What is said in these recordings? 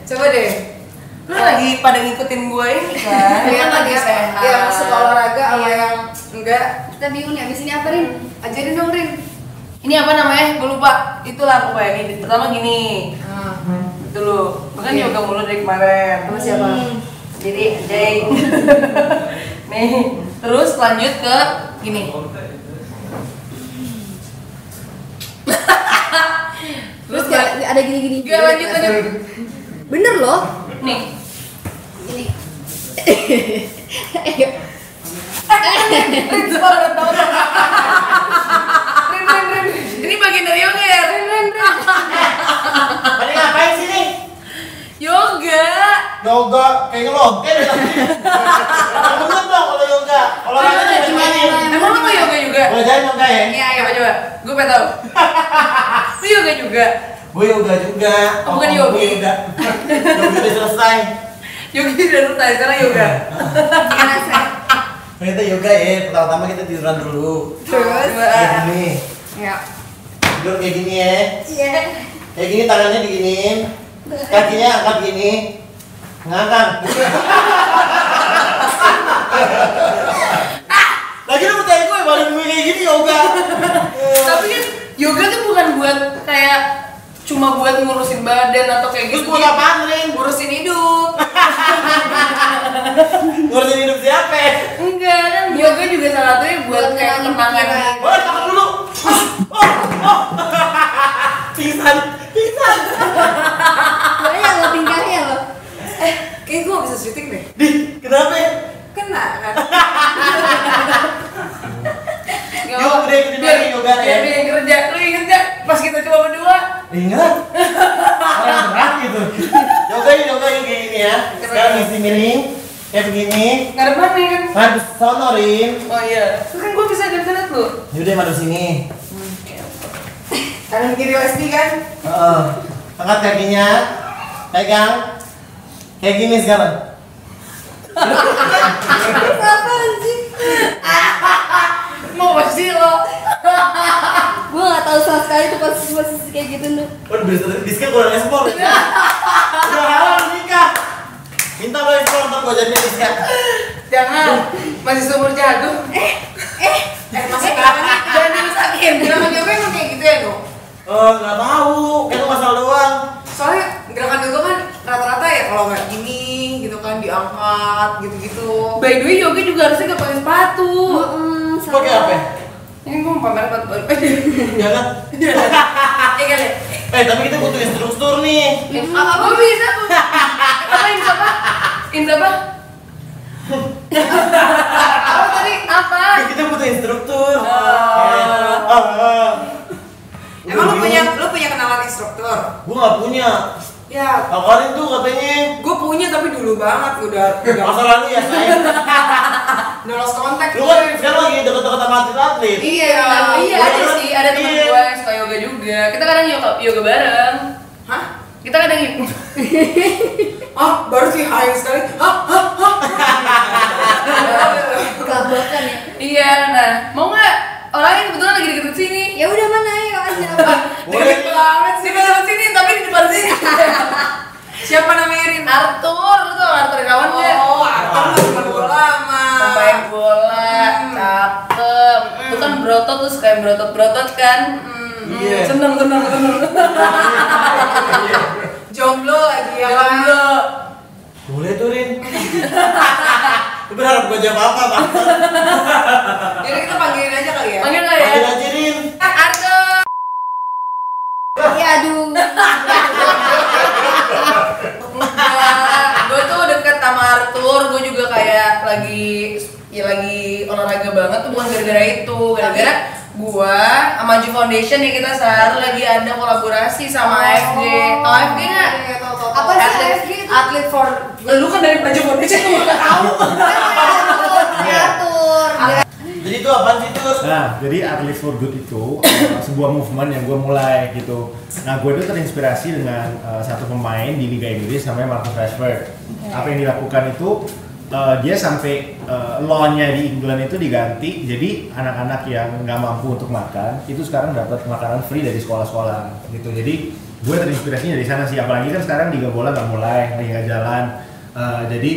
Coba deh. Lu lagi pada ngikutin gue ini kan? Iya lagi sehat. Yang suka olahraga sama yang enggak. Kita bingung nih abis ini apa Rin? Ajarin dong Rin. Ini apa namanya? Gue lupa. Itulah pokoknya ini. Pertama gini. Itu lu. Bukan Iya. yoga mulu dari kemarin. Sama siapa? Jadi Jay. Nih. Terus lanjut ke gini. Terus ada gini-gini. Gak lanjut aja. Bener loh. Nih. Ini. Ini bagian dari yoga ya? Tadi ngapain sih nih? Yoga. Yoga kayak ngelongkel ya tadi. Bener dong kalau yoga. Olahraganya gimana? Emang lu mau yoga juga? Boleh jadi yoga ya? Iya, coba. Gue pengen tau. Lu yoga juga? Gue yoga juga. Oh, bukan yoga. Gue yoga. Yoga udah selesai. Yoga udah selesai, sekarang yoga. Kita yoga ya. Pertama-tama kita tiduran dulu. Terus? Kayak gini. Ya. Tidur kayak gini ya. Iya. Kayak gini tangannya diginiin. Kakinya angkat gini. Ngangkat. Lagi lu percaya gue badan gue kayak gini yoga. Tapi kan yoga tuh bukan buat kayak cuma buat ngurusin badan atau kayak Terus gitu. buat apaan, Rin? Ngurusin hidup. Ngurusin hidup siapa? Enggak, kan yoga juga salah satunya buat kayak Buat tenangan. tenangin Boleh tangan dulu. Pingsan. Banyak lo tingkahnya lo. Kayaknya gue gak bisa syuting deh. Di, kenapa? Kena kan? Nggak Yuk, apa-apa. udah ikutin lagi yoga ya. Biar dia yang kerja. Lu inget gak pas kita coba berdua? Ingat? Orang berat gitu. Yoga yang kayak gini ya. Sekarang isi miring kayak begini. Ngadep mana ya kan? Madep sonorin. Oh iya. Terus kan gue bisa lihat lu. Yaudah madep sini. Kanan kiri OSD kan? Angkat kakinya. Pegang. Kayak gini sekarang. Apaan sih? Mau apa sih lo? Gue gak tahu sama sekali tuh posisi kayak gitu tuh. Waduh, biskuit kurang ekspor. Udah halal nikah. Minta lo ekspor ntar gue jadi biskuit. Jangan. Masih seumur jagung. Masih gerakan nih. Jangan dirusakin. Gerakan yoga emang kayak gitu ya dong? Nggak tahu. Itu masalah doang. Soalnya gerakan yoga kan rata-rata ya kalau nggak gini gitu kan diangkat gitu-gitu. By the way, yoga juga harusnya gak pakai sepatu. Pakai apa? Ini gue mau pamer sepatu baru. Jangan. Iya kan ya? Tapi kita butuh instruktur nih. Apa bisa? Apa ini apa? Ini apa? Apa tadi? Apa? Kita butuh instruktur. Emang lu punya kenalan instruktur? Gue nggak punya. Ya, Kabarin tuh katanya. gue punya tapi dulu banget udah Masa lalu ya sayang. udah lost kontak. Lu kan sekarang lagi deket-deket sama atlet-atlet. Iya. Iya ada sih, ada teman Iya. gue yang suka yoga juga. Kita kadang yoga bareng. Hah? Kita kadang gitu. Baru sih hai sekali. Kelabakan ya. Iya, nah mau nggak? Orangnya kebetulan lagi deket sini. Ya udah mana ayo aja. Deket banget sih, deket sini tapi di depan sini. Siapa namanya Rin? Arthur, lu tau Arthur kawan nggak? Oh, Arthur mah teman gue lama. Pemain bola, cakep. Lu kan berotot terus kayak berotot kan? Iya. Seneng. Jomblo lagi ya kan? Jomblo. Boleh tuh Rin. Lu berharap gue jawab apa bang? Jadi kita panggilin aja kali ya. Panggil nggak ya? Panggil aja Rin. Arthur. Ya aduh. Gue tuh deket sama Arthur, gue juga kayak lagi olahraga banget tuh bukan gara-gara itu, gara-gara gue sama Ju Foundation nih kita sehari lagi ada kolaborasi sama AFG. Tau AFG nggak? Apa sih AFG itu? Atlet for lu kan dari Ju Foundation tuh nggak tahu. Diatur. Jadi itu apaan sih tuh? Nah, jadi Atlet for Good itu sebuah movement yang gue mulai gitu. Nah, gue itu terinspirasi dengan satu pemain di Liga Inggris namanya Marcus Rashford. Apa yang dilakukan itu dia sampai law-nya di England itu diganti, jadi anak-anak yang nggak mampu untuk makan itu sekarang dapat makanan free dari sekolah-sekolah gitu. Jadi gue terinspirasinya dari sana sih, apalagi kan sekarang Liga Bola nggak mulai, lagi nggak jalan. Jadi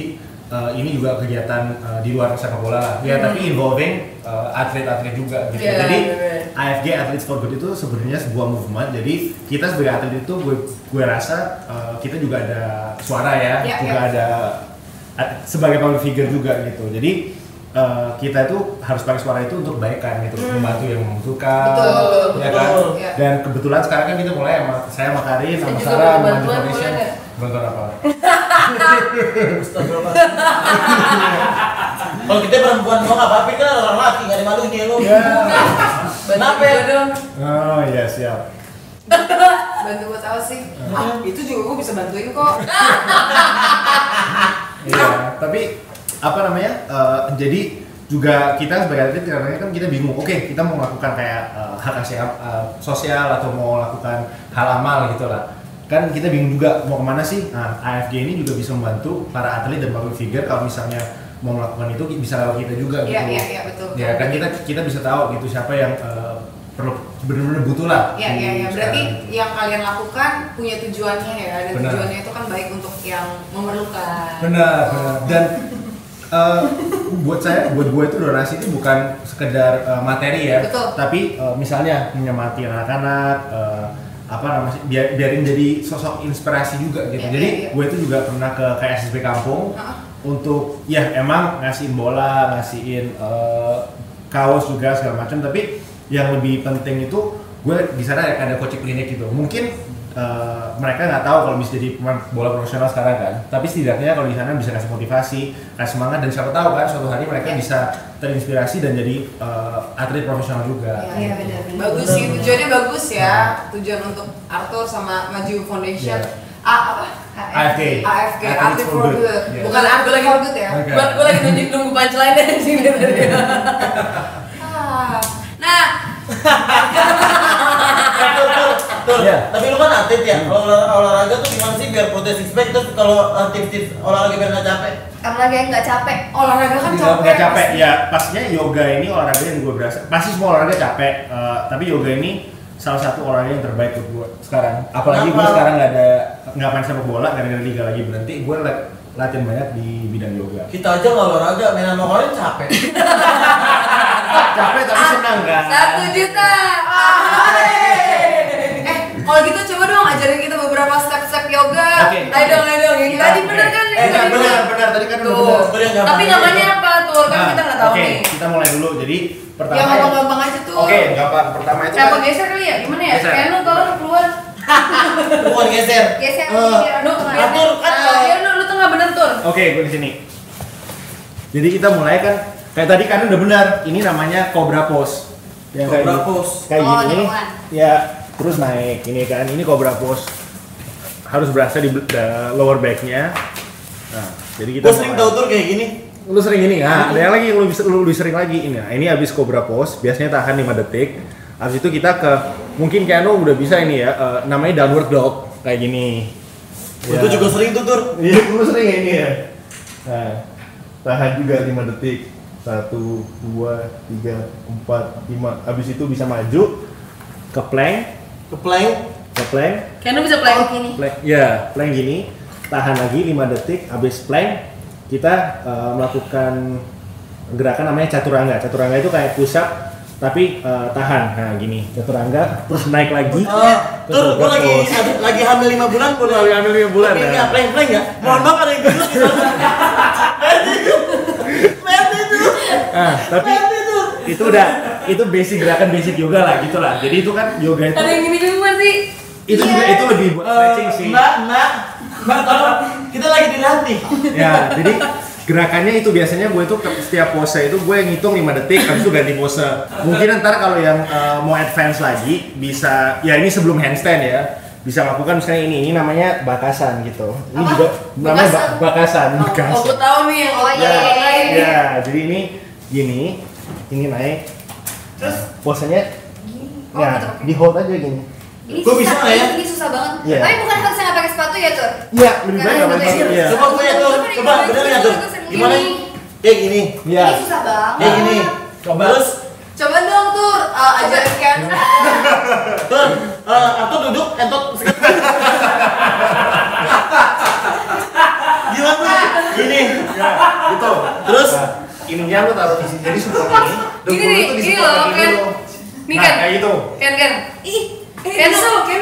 ini juga kegiatan di luar sepak bola lah. Ya tapi involving atlet-atlet juga gitu. Yeah, jadi bener. AFG Athletes for Good itu sebenarnya sebuah movement. Jadi kita sebagai atlet itu gue rasa kita juga ada suara ya, juga ada sebagai public figure juga gitu. Jadi kita itu harus pakai suara itu untuk kebaikan gitu, membantu yang membutuhkan, ya kan? Ya. Dan kebetulan sekarang kan kita mulai saya sama Karin, sama juga Sarah, sama bantuan Foundation. boleh nggak? Bantuan apa? Kalau kita perempuan mau nggak apa-apa, kan orang laki nggak ada malunya lu. Ya. Kenapa ya? dong? Oh iya siap. Bantu buat apa sih? Itu juga gue bisa bantuin kok. Iya, tapi apa namanya? Jadi juga kita sebagai atlet kadang-kadang kan kita bingung. Oke, kita mau melakukan kayak hak sosial atau mau melakukan hal amal gitu lah. Kan kita bingung juga mau kemana sih? Nah, AFG ini juga bisa membantu para atlet dan public figure kalau misalnya mau melakukan itu bisa lewat kita juga gitu. Iya betul. Ya kan kita bisa tahu gitu siapa yang perlu benar-benar butuh lah. Iya. Berarti gitu. yang kalian lakukan punya tujuannya ya, dan Benar. tujuannya itu kan baik untuk yang memerlukan. Benar. Dan buat gue itu donasi itu bukan sekedar materi ya, Betul. tapi misalnya menyemangati anak-anak, apa namanya, biarin jadi sosok inspirasi juga gitu. Iya, Jadi iya. gue itu juga pernah ke KSSB kampung untuk ya emang ngasihin bola, ngasihin kaos juga segala macam, tapi yang lebih penting itu gue di sana ada coaching klinik gitu. Mungkin mereka nggak tahu kalau bisa jadi pemain bola profesional sekarang kan, tapi setidaknya kalau di sana bisa kasih motivasi, kasih semangat, dan siapa tahu kan suatu hari mereka bisa terinspirasi dan jadi atlet profesional juga. Iya benar. Bagus sih, tujuannya bagus ya. Tujuan untuk Arthur sama Maju Foundation. Iya. AFG. AFG Athletes Atlet for for Good. Good. Iya. Bukan Atlet for Good ya. Oke. Gue lagi nunggu punchline dari sini tadi. Nah, Tuh, Iya. tapi lu kan atlet ya, kalau olahraga tuh gimana sih biar protes six pack, terus kalau tips-tips olahraga biar nggak capek? Olahraga yang nggak capek. olahraga kan Nggak capek pasti. ya, pastinya yoga ini olahraga yang gue berasa pasti semua olahraga capek, tapi yoga ini salah satu olahraga yang terbaik buat gue sekarang. Apalagi gue Kenapa? sekarang nggak main sepak bola gara-gara liga lagi berhenti, gue latihan banyak di bidang yoga. Kita aja nggak olahraga, main sama orang capek. Capek tapi senang kan? 1 juta. Kalau gitu coba dong ajarin kita beberapa step-step yoga. Oke. Ayo dong. Yang tadi bener kan? Benar tadi kan udah Tuh. benar. Bener, nggak Tapi apa-apa. namanya apa tuh? Kan kita nggak tahu Oke, nih. kita mulai dulu. Jadi pertama Yang gampang-gampang aja tuh. Oke, gampang. Pertama itu Siapa kan geser kali ya? Gimana ya? Geser. Kayak lu tolong keluar. Bukan geser. Geser Eh, biar Lu Atur kan. Ya lu tengah bener tur. Oke, gue di sini. Jadi kita mulai kan kayak tadi kan udah benar. Ini namanya cobra pose. Yang kayak Cobra gini. pose. Kayak Oh, gini. jalan. Ya, terus naik ini kan. Ini cobra pose. Harus berasa di lower back-nya. Nah, jadi kita Gue sering mulai. tau tur kayak gini. Lu sering ini, nah, ada yang lagi yang lu lebih sering lagi ini. Nah, ini habis cobra pose, biasanya tahan 5 detik. Habis itu kita ke mungkin Keanu udah bisa ini ya, namanya downward dog kayak gini. Itu juga sering tuh tur. Iya, lu sering ya ini ya. Nah, tahan juga 5 detik. 1, 2, 3, 4, 5. Habis itu bisa maju ke plank, Ke plank. Kayak lu bisa play. Oh, gini. plank, ya, plank gini. Tahan lagi 5 detik. Habis plank kita melakukan gerakan namanya caturangga. Caturangga itu kayak push up tapi tahan. Nah, gini. Caturangga terus naik lagi. Tur, gue lagi hamil 5 bulan. Lagi hamil 5 bulan, Tapi ya. nggak plank ya. Mohon maaf ada yang gendut di sana. Merti itu. Tapi itu udah itu basic gerakan basic yoga lah gitulah. Jadi itu kan yoga itu Ada yang gini juga sih. itu juga itu lebih buat stretching sih. Mbak, tolong. Kita lagi dilatih. Ya, jadi gerakannya itu biasanya gue tuh setiap pose itu gue ngitung 5 detik habis itu ganti pose. Mungkin ntar kalau yang mau advance lagi bisa ya ini sebelum handstand ya. Bisa lakukan misalnya ini namanya bakasan gitu. Ini Apa? juga namanya bakasan. Oh, gue tahu nih yang Oh, iya, orang lain. Ya, jadi ini gini, ini naik. Terus Posenya Oh, ya, gitu. di hold aja gini. Ini Gua bisa susah, nggak ya? Ini susah banget. Iya. Tapi bukan kalau saya nggak pakai sepatu ya, Tur? Iya, lebih baik Karena nggak pakai sepatu sepatu, ya. ya. Coba gue ya tur. Coba bener ya tur. Gimana? Kayak gini. Iya. Ini susah banget. Kayak gini. Coba. Terus Coba dong Tur, ajarin kan. Tur, atau duduk, entot sekitar. Gimana? Gini. Ya, gitu. Terus ininya lu taruh di sini. Jadi support ini. Ini nih, ini loh kan. Nih Nah, kan. kayak gitu. Kan. Ih, Kan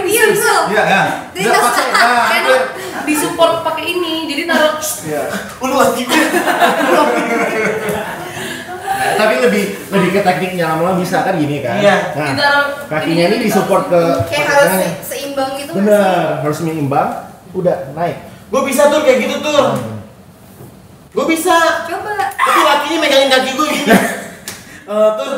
iya bisa. Iya, ya. Ini tas Kan disupport pakai ini. Jadi naruh Iya. lu lagi. Nah, tapi lebih ke tekniknya lama-lama bisa kan gini kan. Iya. Nah, ditaruh kakinya ini disupport ke Kayak ke harus tangannya. seimbang gitu. Bener, harus seimbang. Udah naik. Gue bisa tuh kayak gitu tuh. Gue bisa. Coba. Tapi lakinya megangin kaki gue gini. Tuh.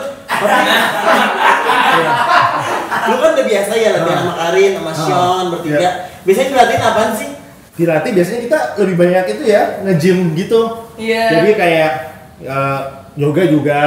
Lu kan udah biasa ya latihan sama Karin, sama Sean bertiga. Iya. Biasanya dilatih apaan sih? Dilatih biasanya kita lebih banyak itu ya nge-gym gitu. Iya. Jadi kayak yoga juga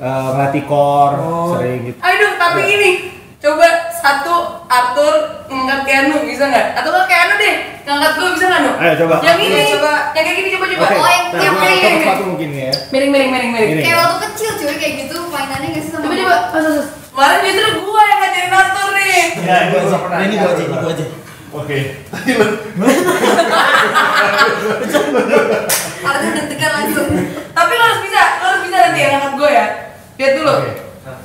ngelatih core sering gitu. Ayo dong, tapi Ya. ini coba satu Arthur ngangkat Keanu bisa nggak? Atau nggak Keanu deh ngangkat gue bisa nggak Nu? Ayo coba. Yang ini, Iya, coba. yang kayak gini coba. Oke. Oh, yang Nah, tiap gua kali coba ini. sepatu mungkin ya. Miring. Ini. Kayak waktu kecil cuy kayak gitu mainannya nggak sih sama Coba. Kemarin justru gue yang ngajarin Arthur nih. Ya, Ini gua aja. Oke. Artinya deg-degan langsung. Tapi lo harus bisa nanti yang ngangkat gue ya. Lihat dulu.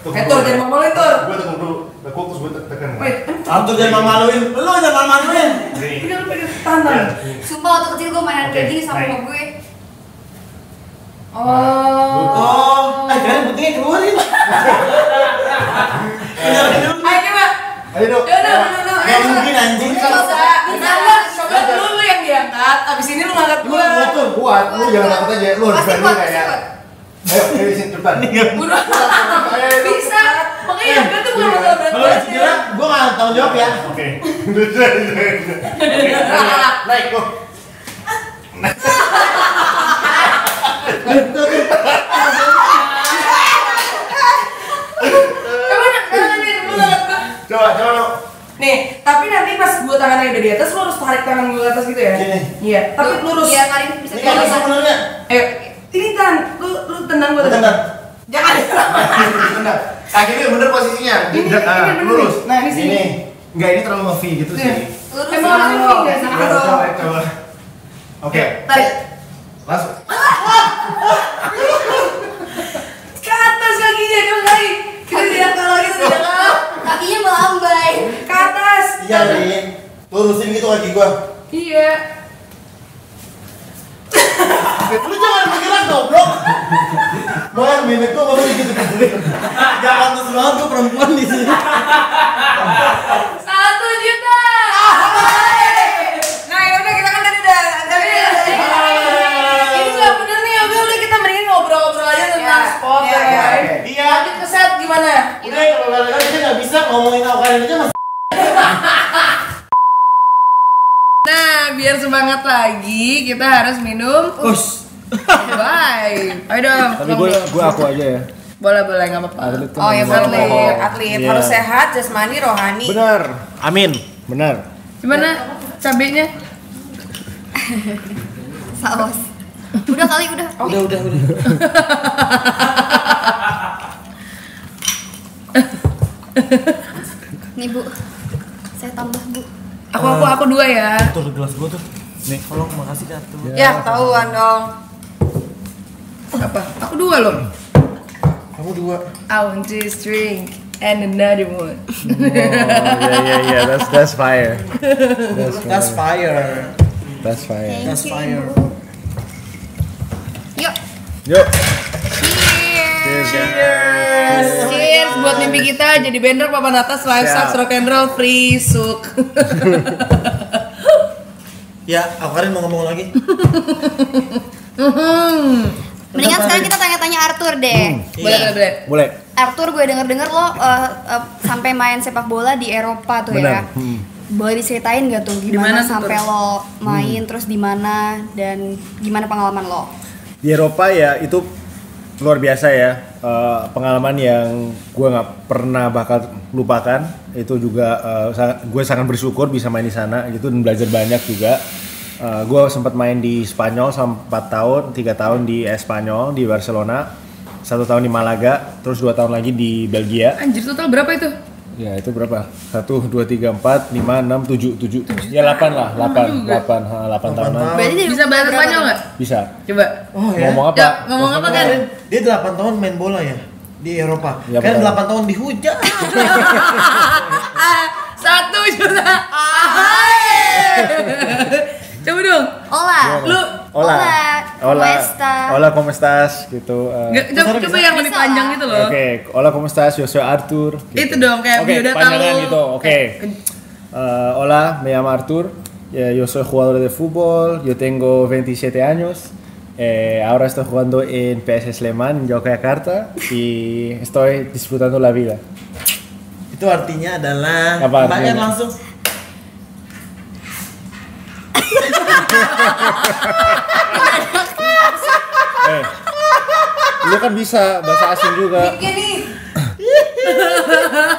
Tur, jangan malu-maluin Tur. Gue tekan dulu. Tekuk terus gue tekan. Wait, Antum jangan maluin. Lu jangan maluin. pegang tangan. Sumpah waktu kecil gue mainan kayak gini sama Naik. sama gue. Oh. Kalian pentingnya keluarin. Ayo coba. Ayo dong. Yaudah. Gak mungkin anjing. Coba dulu lu yang diangkat. Abis ini lu ngangkat Lu gue. kuat tuh, kuat. Lu jangan takut aja. Lu harus Pasti berani kuat, pasti kayak. kuat. Ayo, sini depan. Buruan. Bisa. Makanya yang gue tuh bukan masalah berat Kalau badan. cedera, gua nggak tanggung jawab ya. Oke. Naik kok. Coba tangan dia dulu ngangkat gue. Coba lu. Nih, tapi nanti pas gue tangannya udah di atas, lu harus tarik tangan gue ke atas gitu ya? Gini. Iya, tapi lurus. Iya Karin bisa Ini kayak kan gitu. sebenarnya. Ayo, ini tan, lu tendang gue Bentar. Jangan. Benar. Kakinya bener posisinya. Ini bener Lurus. nih. Nah, ini sini. Ini. Enggak, ini terlalu nge-V gitu Nih. sih. Lurus Emang sama harusnya lo. begini nggak sih? Coba. Oke. Tarik. Langsung. Ke atas kakinya dong, lagi. Kita tidak kalah, Kakinya melambai. Ke atas. Iya, Rin. Lurusin gitu kaki gua. Iya. Lu jangan bergerak goblok. Man, mimik gua baru gitu. Gak pantas banget gua perempuan di sini. 1 juta. Nah, yaudah kita kan tadi udah ini nggak bener nih, udah kita mendingin ngobrol-ngobrol aja tentang Ya. sport Ya, ya. ya. Kan? Iya. Lanjut ke set gimana? Udah, kalau kalian kita nggak bisa ngomongin Karin aja mas. Nah, biar semangat lagi, kita harus minum. Bye. Ayo dong. Tapi gue aku aja ya. Boleh nggak apa-apa. Atlet kan Oh ya minum atlet, alkohol. atlet Iya. harus sehat, jasmani, rohani. Benar. Amin. Benar. Gimana cabenya? Saus. Udah kali udah. Udah. Nih Bu, saya tambah Bu. Aku 2 ya. Tuh gelas gua tuh. Nih, tolong makasih Kak tuh. Ya tahuan dong. Apa? Aku 2 loh. Kamu 2. I want this drink and another one. Yeah. That's fire. That's fire. That's fire. That's fire. Yuk. Yuk. Cheers. Cheers buat mimpi kita jadi bender papan atas live Siap. sax rock and roll free suk. Ya, Karin mau ngomong lagi. Mendingan sekarang kita tanya-tanya Arthur deh. Boleh. Boleh. Arthur, gue denger-denger lo sampai main sepak bola di Eropa tuh ya. Benar. Boleh diceritain gak tuh Dimana gimana tuh, sampai Tur? lo main, terus di mana dan gimana pengalaman lo? Di Eropa ya itu luar biasa ya. Pengalaman yang gue nggak pernah bakal lupakan. Itu juga gue sangat bersyukur bisa main di sana gitu dan belajar banyak juga. Gue sempat main di Spanyol selama 4 tahun, 3 tahun di Espanyol di Barcelona. 1 tahun di Malaga, terus 2 tahun lagi di Belgia. Anjir, total berapa itu? Ya itu berapa? 1, 2, 3, 4, 5, 6, 7 Ya 8 lah, 8 tahun. Berarti dia Bisa bahasa berapa Spanyol tuh? nggak? Bisa. Coba. Oh ya. Ngomong apa? Ya, ngomong apa kan? Dia 8 tahun main bola ya di Eropa. Ya, Kan betul. 8 tahun dihujat. 1 juta. Coba dong. Hola. Lu Hola. ¿Cómo estás? Hola, ¿cómo estás? Gitu. coba yang lebih Bisa panjang lah. gitu loh. Oke, hola, ¿cómo estás? Yo soy Arthur. Gitu. Itu dong kayak Oke, biodata panjangan lu. gitu. Oke. Hola, me llamo Arthur. Yo soy jugador de fútbol. Yo tengo 27 años. Ahora estoy jugando en PS Sleman, en Yogyakarta. Y estoy disfrutando la vida. Itu artinya adalah Apa mbaknya artinya? langsung Lu kan bisa bahasa asing juga. Miknya nih.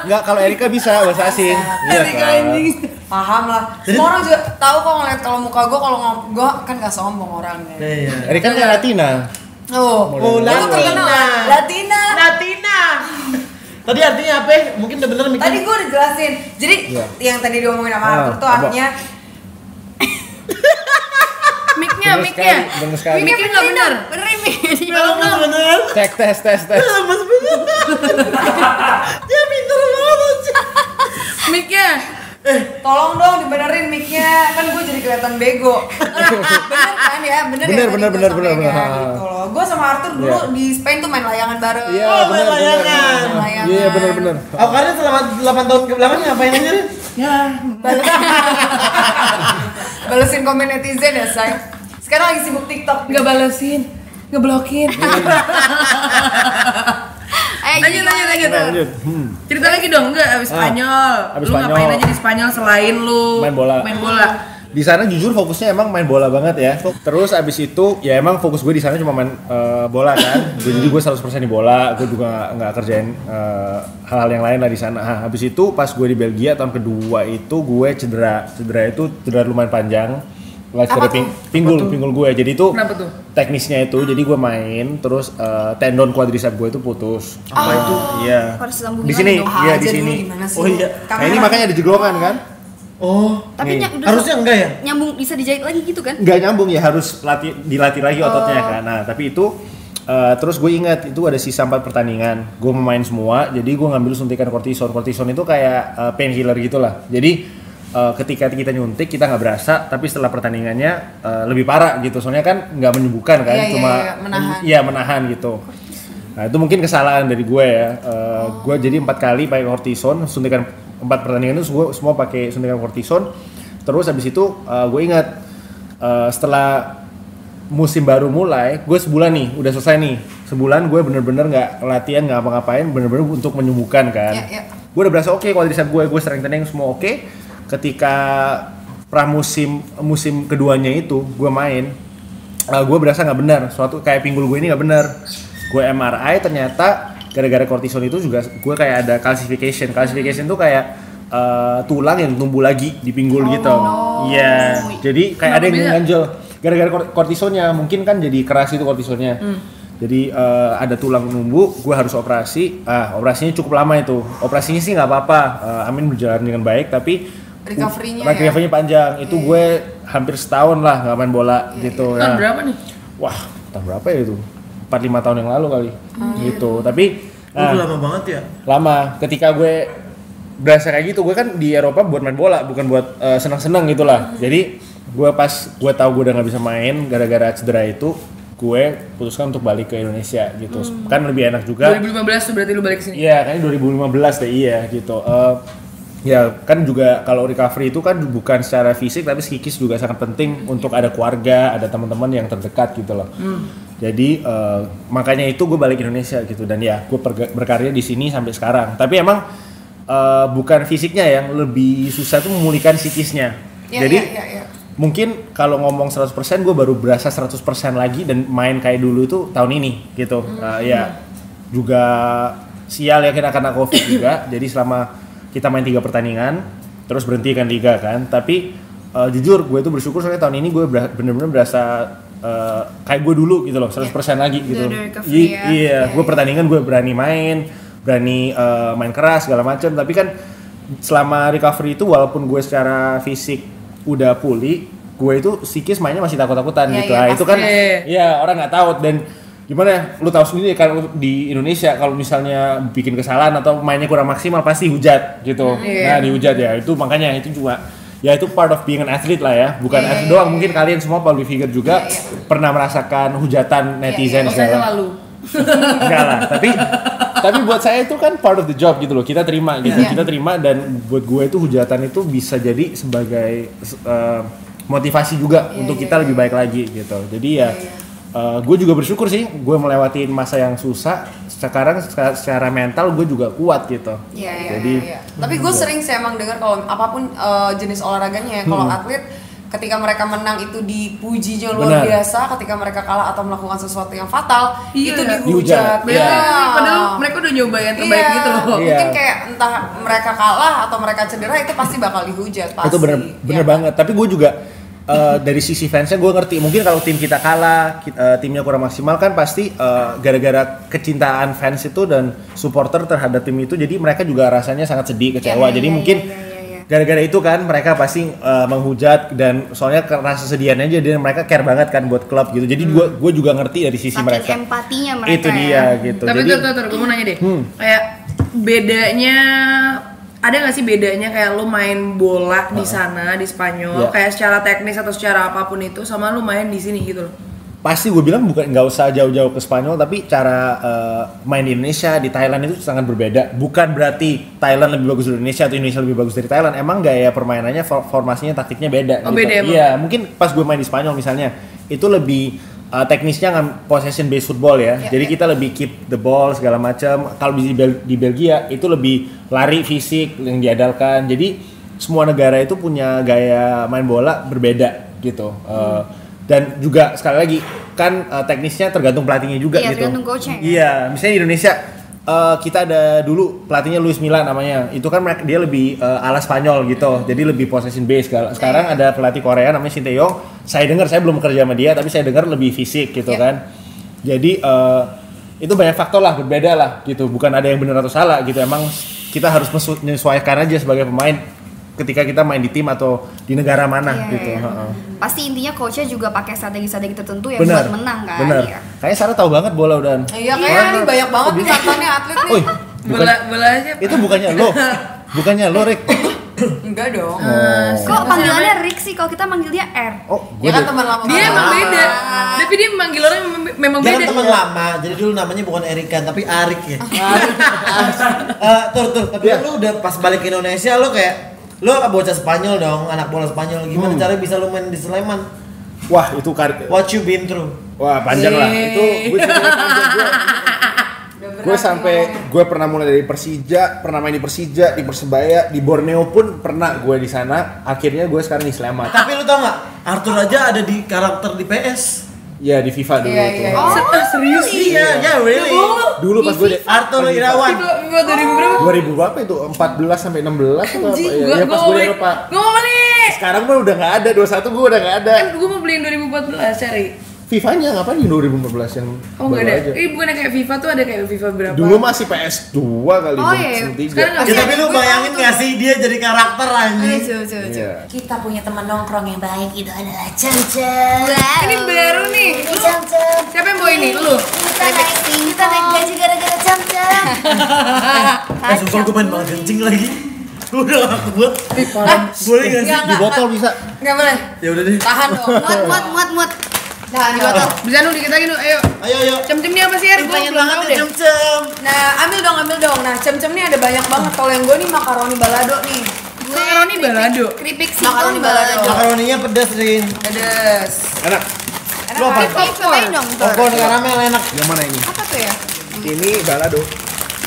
Enggak, kalau Erika bisa bahasa asing. Iya Erika kan? anjing. Paham lah. Semua orang juga tahu kok ngeliat kalau muka gue kalau ngomong gue kan gak sombong orangnya. Iya. Erika kan Latina. Oh, Oh, itu terkenal lah. Latina. Latina. Tadi artinya apa? Mungkin udah bener mikir. Tadi gue udah jelasin. Jadi Iya. yang tadi diomongin sama Arthur tuh apa? artinya Mic-nya, Bener mic-nya. sekali, bener sekali. Mic-nya nggak bener. Benerin nih. Kalau mas bener. Cek tes. Mas bener. Dia pintar banget sih. Mic-nya. tolong dong dibenerin mic-nya. Kan gue jadi kelihatan bego. Bener kan ya? Bener ya? Bener, tadi bener, gua bener, sampaikan bener. gitu loh. Gue sama Arthur dulu Iya. di Spain tuh main layangan bareng. Iya, Oh, bener, main layangan. bener. Iya, bener. Aku kalian selama 8 tahun ke belakang ngapain aja? Rin? Balesin komen netizen ya, say. Sekarang lagi sibuk TikTok. Nggak balesin, ngeblokin. Lanjut. Lanjut. Cerita lagi dong, enggak abis Spanyol. abis Lu Spanyol. ngapain aja di Spanyol selain lu Main bola. Main bola. Di sana jujur fokusnya emang main bola banget ya. Terus abis itu ya emang fokus gue di sana cuma main bola kan. Jadi gue 100% di bola. Gue juga nggak kerjain hal-hal yang lain lah di sana. Nah, habis itu pas gue di Belgia tahun kedua itu gue cedera. Cedera lumayan panjang. Cedera pinggul gue. Jadi itu Kenapa tuh? teknisnya itu. Jadi gue main terus tendon quadriceps gue itu putus. Apa itu? Iya. Harus disambungin Di sini, lagi dong. iya Aja di dulu sini. gimana sih Oh lu? iya. Nah ini makanya ada jeglongan kan? Oh. Tapi Nih. udah Harusnya enggak ya? nyambung bisa dijahit lagi gitu kan? Nggak nyambung ya, harus dilatih lagi ototnya kan. Nah tapi itu terus gue ingat itu ada sisa 4 pertandingan, gue main semua, jadi gue ngambil suntikan kortison. Kortison itu kayak painkiller gitulah. Jadi ketika kita nyuntik kita nggak berasa, tapi setelah pertandingannya lebih parah gitu. Soalnya kan nggak menyembuhkan kan, Iya, cuma iya, menahan. iya menahan gitu. Nah itu mungkin kesalahan dari gue ya. Gue jadi 4 kali pakai kortison, suntikan 4 pertandingan itu gue semua pakai suntikan kortison. Terus habis itu gue ingat setelah musim baru mulai, gue sebulan nih udah selesai nih. Sebulan gue bener-bener nggak latihan, nggak apa-ngapain, bener-bener untuk menyembuhkan kan. Iya. Gue udah berasa oke kuadriceps gue strength training semua oke. Ketika musim keduanya itu gue main, gue berasa nggak benar. Suatu kayak pinggul gue ini nggak benar. Gue MRI ternyata gara-gara kortison itu juga gue kayak ada calcification. Calcification tuh kayak tulang yang tumbuh lagi di pinggul gitu. Iya. Jadi kayak ada yang Kenapa nganjel. Gara-gara kortisonnya mungkin kan jadi keras itu kortisonnya. Jadi ada tulang numbuh, gue harus operasi. Operasinya cukup lama itu. Operasinya sih nggak apa-apa, amin berjalan dengan baik. Tapi recovery-nya panjang. Itu gue hampir setahun lah nggak main bola gitu. Tahun berapa nih? Wah, tahun berapa ya itu? 4-5 tahun yang lalu kali. Gitu. Tapi Udah lama banget ya. lama. Ketika gue berasa kayak gitu, gue kan di Eropa buat main bola, bukan buat senang-senang gitulah. Jadi gue pas gue tahu gue udah nggak bisa main gara-gara cedera itu, gue putuskan untuk balik ke Indonesia gitu. Kan lebih enak juga. 2015 tuh berarti lu balik sini. Iya, kayaknya 2015 deh, iya gitu. Ya kan juga kalau recovery itu kan bukan secara fisik tapi psikis juga sangat penting untuk ada keluarga, ada teman-teman yang terdekat gitu loh. Jadi makanya itu gue balik Indonesia gitu, dan ya gue berkarya di sini sampai sekarang. Tapi emang bukan fisiknya yang lebih susah tuh memulihkan psikisnya. Jadi mungkin kalau ngomong 100% gue baru berasa 100% lagi dan main kayak dulu itu tahun ini gitu. Ya juga sial ya kena COVID juga. Jadi selama kita main 3 pertandingan terus berhenti kan liga kan. Tapi jujur gue itu bersyukur soalnya tahun ini gue bener-bener berasa kayak gue dulu gitu loh, 100% lagi gitu. Udah recovery ya. Iya, gue pertandingan gue berani main keras segala macam. Tapi kan selama recovery itu walaupun gue secara fisik udah pulih, gue itu psikis mainnya masih takut-takutan gitu. Nah, itu kan ya orang nggak tahu. Dan gimana ya, lu tahu sendiri kalau di Indonesia kalau misalnya bikin kesalahan atau mainnya kurang maksimal pasti hujat gitu. Nah, dihujat ya, itu makanya itu juga ya itu part of being an athlete lah ya, bukan athlete doang. Mungkin kalian semua public figure juga pernah merasakan hujatan netizen segala. Enggak lah, tapi buat saya itu kan part of the job gitu loh, kita terima gitu, kita terima. Dan buat gue itu hujatan itu bisa jadi sebagai motivasi juga untuk kita lebih baik lagi gitu. Jadi ya gue juga bersyukur sih, gue melewatin masa yang susah. Sekarang secara mental gue juga kuat gitu. Jadi tapi gue sering sih emang dengar kalau apapun jenis olahraganya ya, kalau atlet ketika mereka menang itu dipujinya luar biasa, ketika mereka kalah atau melakukan sesuatu yang fatal itu dihujat. Padahal mereka udah nyoba yang terbaik gitu loh. Mungkin kayak entah mereka kalah atau mereka cedera itu pasti bakal dihujat pasti. Itu bener banget. Tapi gue juga dari sisi fansnya gue ngerti, mungkin kalau tim kita kalah, timnya kurang maksimal kan pasti gara-gara kecintaan fans itu dan supporter terhadap tim itu, jadi mereka juga rasanya sangat sedih, kecewa. Jadi mungkin gara-gara itu kan mereka pasti menghujat, dan soalnya rasa sedihannya aja, dan mereka care banget kan buat klub gitu. Jadi gue juga ngerti dari sisi saking mereka. Empatinya mereka. Itu dia gitu. Tapi jadi gue mau nanya deh, kayak bedanya ada nggak sih bedanya kayak lu main bola di sana di Spanyol kayak secara teknis atau secara apapun itu sama lu main di sini gitu loh? pasti gue bilang bukan, nggak usah jauh-jauh ke Spanyol, tapi cara main di Indonesia, di Thailand itu sangat berbeda. Bukan berarti Thailand lebih bagus dari Indonesia atau Indonesia lebih bagus dari Thailand. Emang gaya permainannya, formasinya, taktiknya beda. Oh, gitu. beda emang? Iya, mungkin pas gue main di Spanyol misalnya, itu lebih teknisnya possession based football ya. Jadi kita lebih keep the ball segala macam. Kalau di Belgia itu lebih lari fisik yang diandalkan. Jadi semua negara itu punya gaya main bola berbeda gitu. Dan juga sekali lagi kan teknisnya tergantung pelatihnya juga gitu. Tergantung coachnya. Iya, misalnya di Indonesia kita ada dulu pelatihnya Luis Milla namanya. Itu kan dia lebih ala Spanyol gitu. Jadi lebih possession based. Sekarang ada pelatih Korea namanya Shin Tae-yong. Saya dengar, saya belum bekerja sama dia, tapi saya dengar lebih fisik gitu kan. Jadi itu banyak faktor lah, berbeda lah gitu. Bukan ada yang benar atau salah gitu. Emang kita harus menyesuaikan aja sebagai pemain ketika kita main di tim atau di negara mana gitu. Pasti intinya coachnya juga pakai strategi-strategi tertentu ya buat menang kan. Bener. Kayaknya Sarah tahu banget bola udah. Iya kayaknya nih banyak banget nih mantannya atlet nih. Oh, bola aja. Itu bukannya lo Rick. Enggak dong. Kok panggilannya Rick sih, kalau kita manggil dia R. Oh, Dia kan teman lama. Dia emang beda. Tapi dia manggil orang memang Dia beda. kan teman lama, jadi dulu namanya bukan Erikan tapi Arik ya. Tur. Tapi lu udah pas balik ke Indonesia lu kayak lu bocah Spanyol dong, anak bola Spanyol. Gimana caranya bisa lu main di Sleman? Wah, itu What you been through? Wah, panjang lah. Itu gue ceritanya panjang. Gue pernah mulai dari Persija, pernah main di Persija, di Persebaya, di Borneo pun pernah gue di sana. Akhirnya gue sekarang di Sleman. Tapi lu tau nggak? Arthur aja ada di karakter di PS. Ya di FIFA dulu itu. Oh, serius? Iya, really. Dulu pas gue Arthur Irawan. FIFA 2000 berapa? 2000 berapa itu? 14 sampai 16 atau apa? Anjing, Ya pas gue di Eropa. Gue mau beli. Sekarang mah udah nggak ada, 21 gue udah nggak ada. Kan gue mau beliin 2014 cari. FIFA-nya ngapain di 2014 yang Oh nggak baru ada. aja? Bukannya kayak FIFA tuh ada kayak FIFA berapa? Dulu masih PS2 kali, Oh, iya. Sekarang nggak Ya, tapi lu bayangin nggak sih dia jadi karakter anjing? Iya. Kita punya teman nongkrong yang baik itu adalah Cem-Cem. Ini baru nih. Ini Cem-Cem. Siapa yang bawa ini? Lu? Kita naik gaji gara-gara Cem-Cem. Sumpah gue main banget kencing lagi. Gue udah gak kuat. Boleh gak sih? Di botol bisa. Enggak boleh. Ya udah deh. Tahan dong. muat. Tahan di botol. Bisa nu dikit lagi nu. Ayo. Ayo. Cem-cem ini apa sih? Gue Pengen belum tahu banget deh. ya Cem-Cem. Nah, ambil dong. Nah, Cem-Cem nih ada banyak banget. Kalau yang gue nih makaroni balado nih. Makaroni balado. Keripik sih. Makaroni balado. Makaroninya pedas, Rin. Pedes. Enak. Enak Lu apa? kan? Cobain dong. Popcorn karamel enak. Yang mana ini? Apa tuh ya? Ini balado.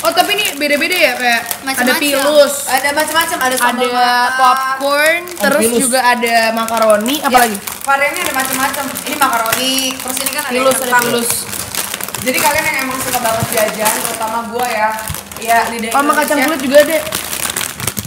Oh tapi ini beda-beda ya kayak ada Macam-macam. pilus, Ada macam-macam, ada sambal ada mata. popcorn, terus pilus. juga ada makaroni, apa Ya, lagi? variannya ada macam-macam. Ini makaroni, terus ini kan ada Pilus, yang ada kentang. pilus. Jadi kalian yang emang suka banget jajan, terutama gue ya lidah Oh, sama kacang Indonesia. kulit juga ada.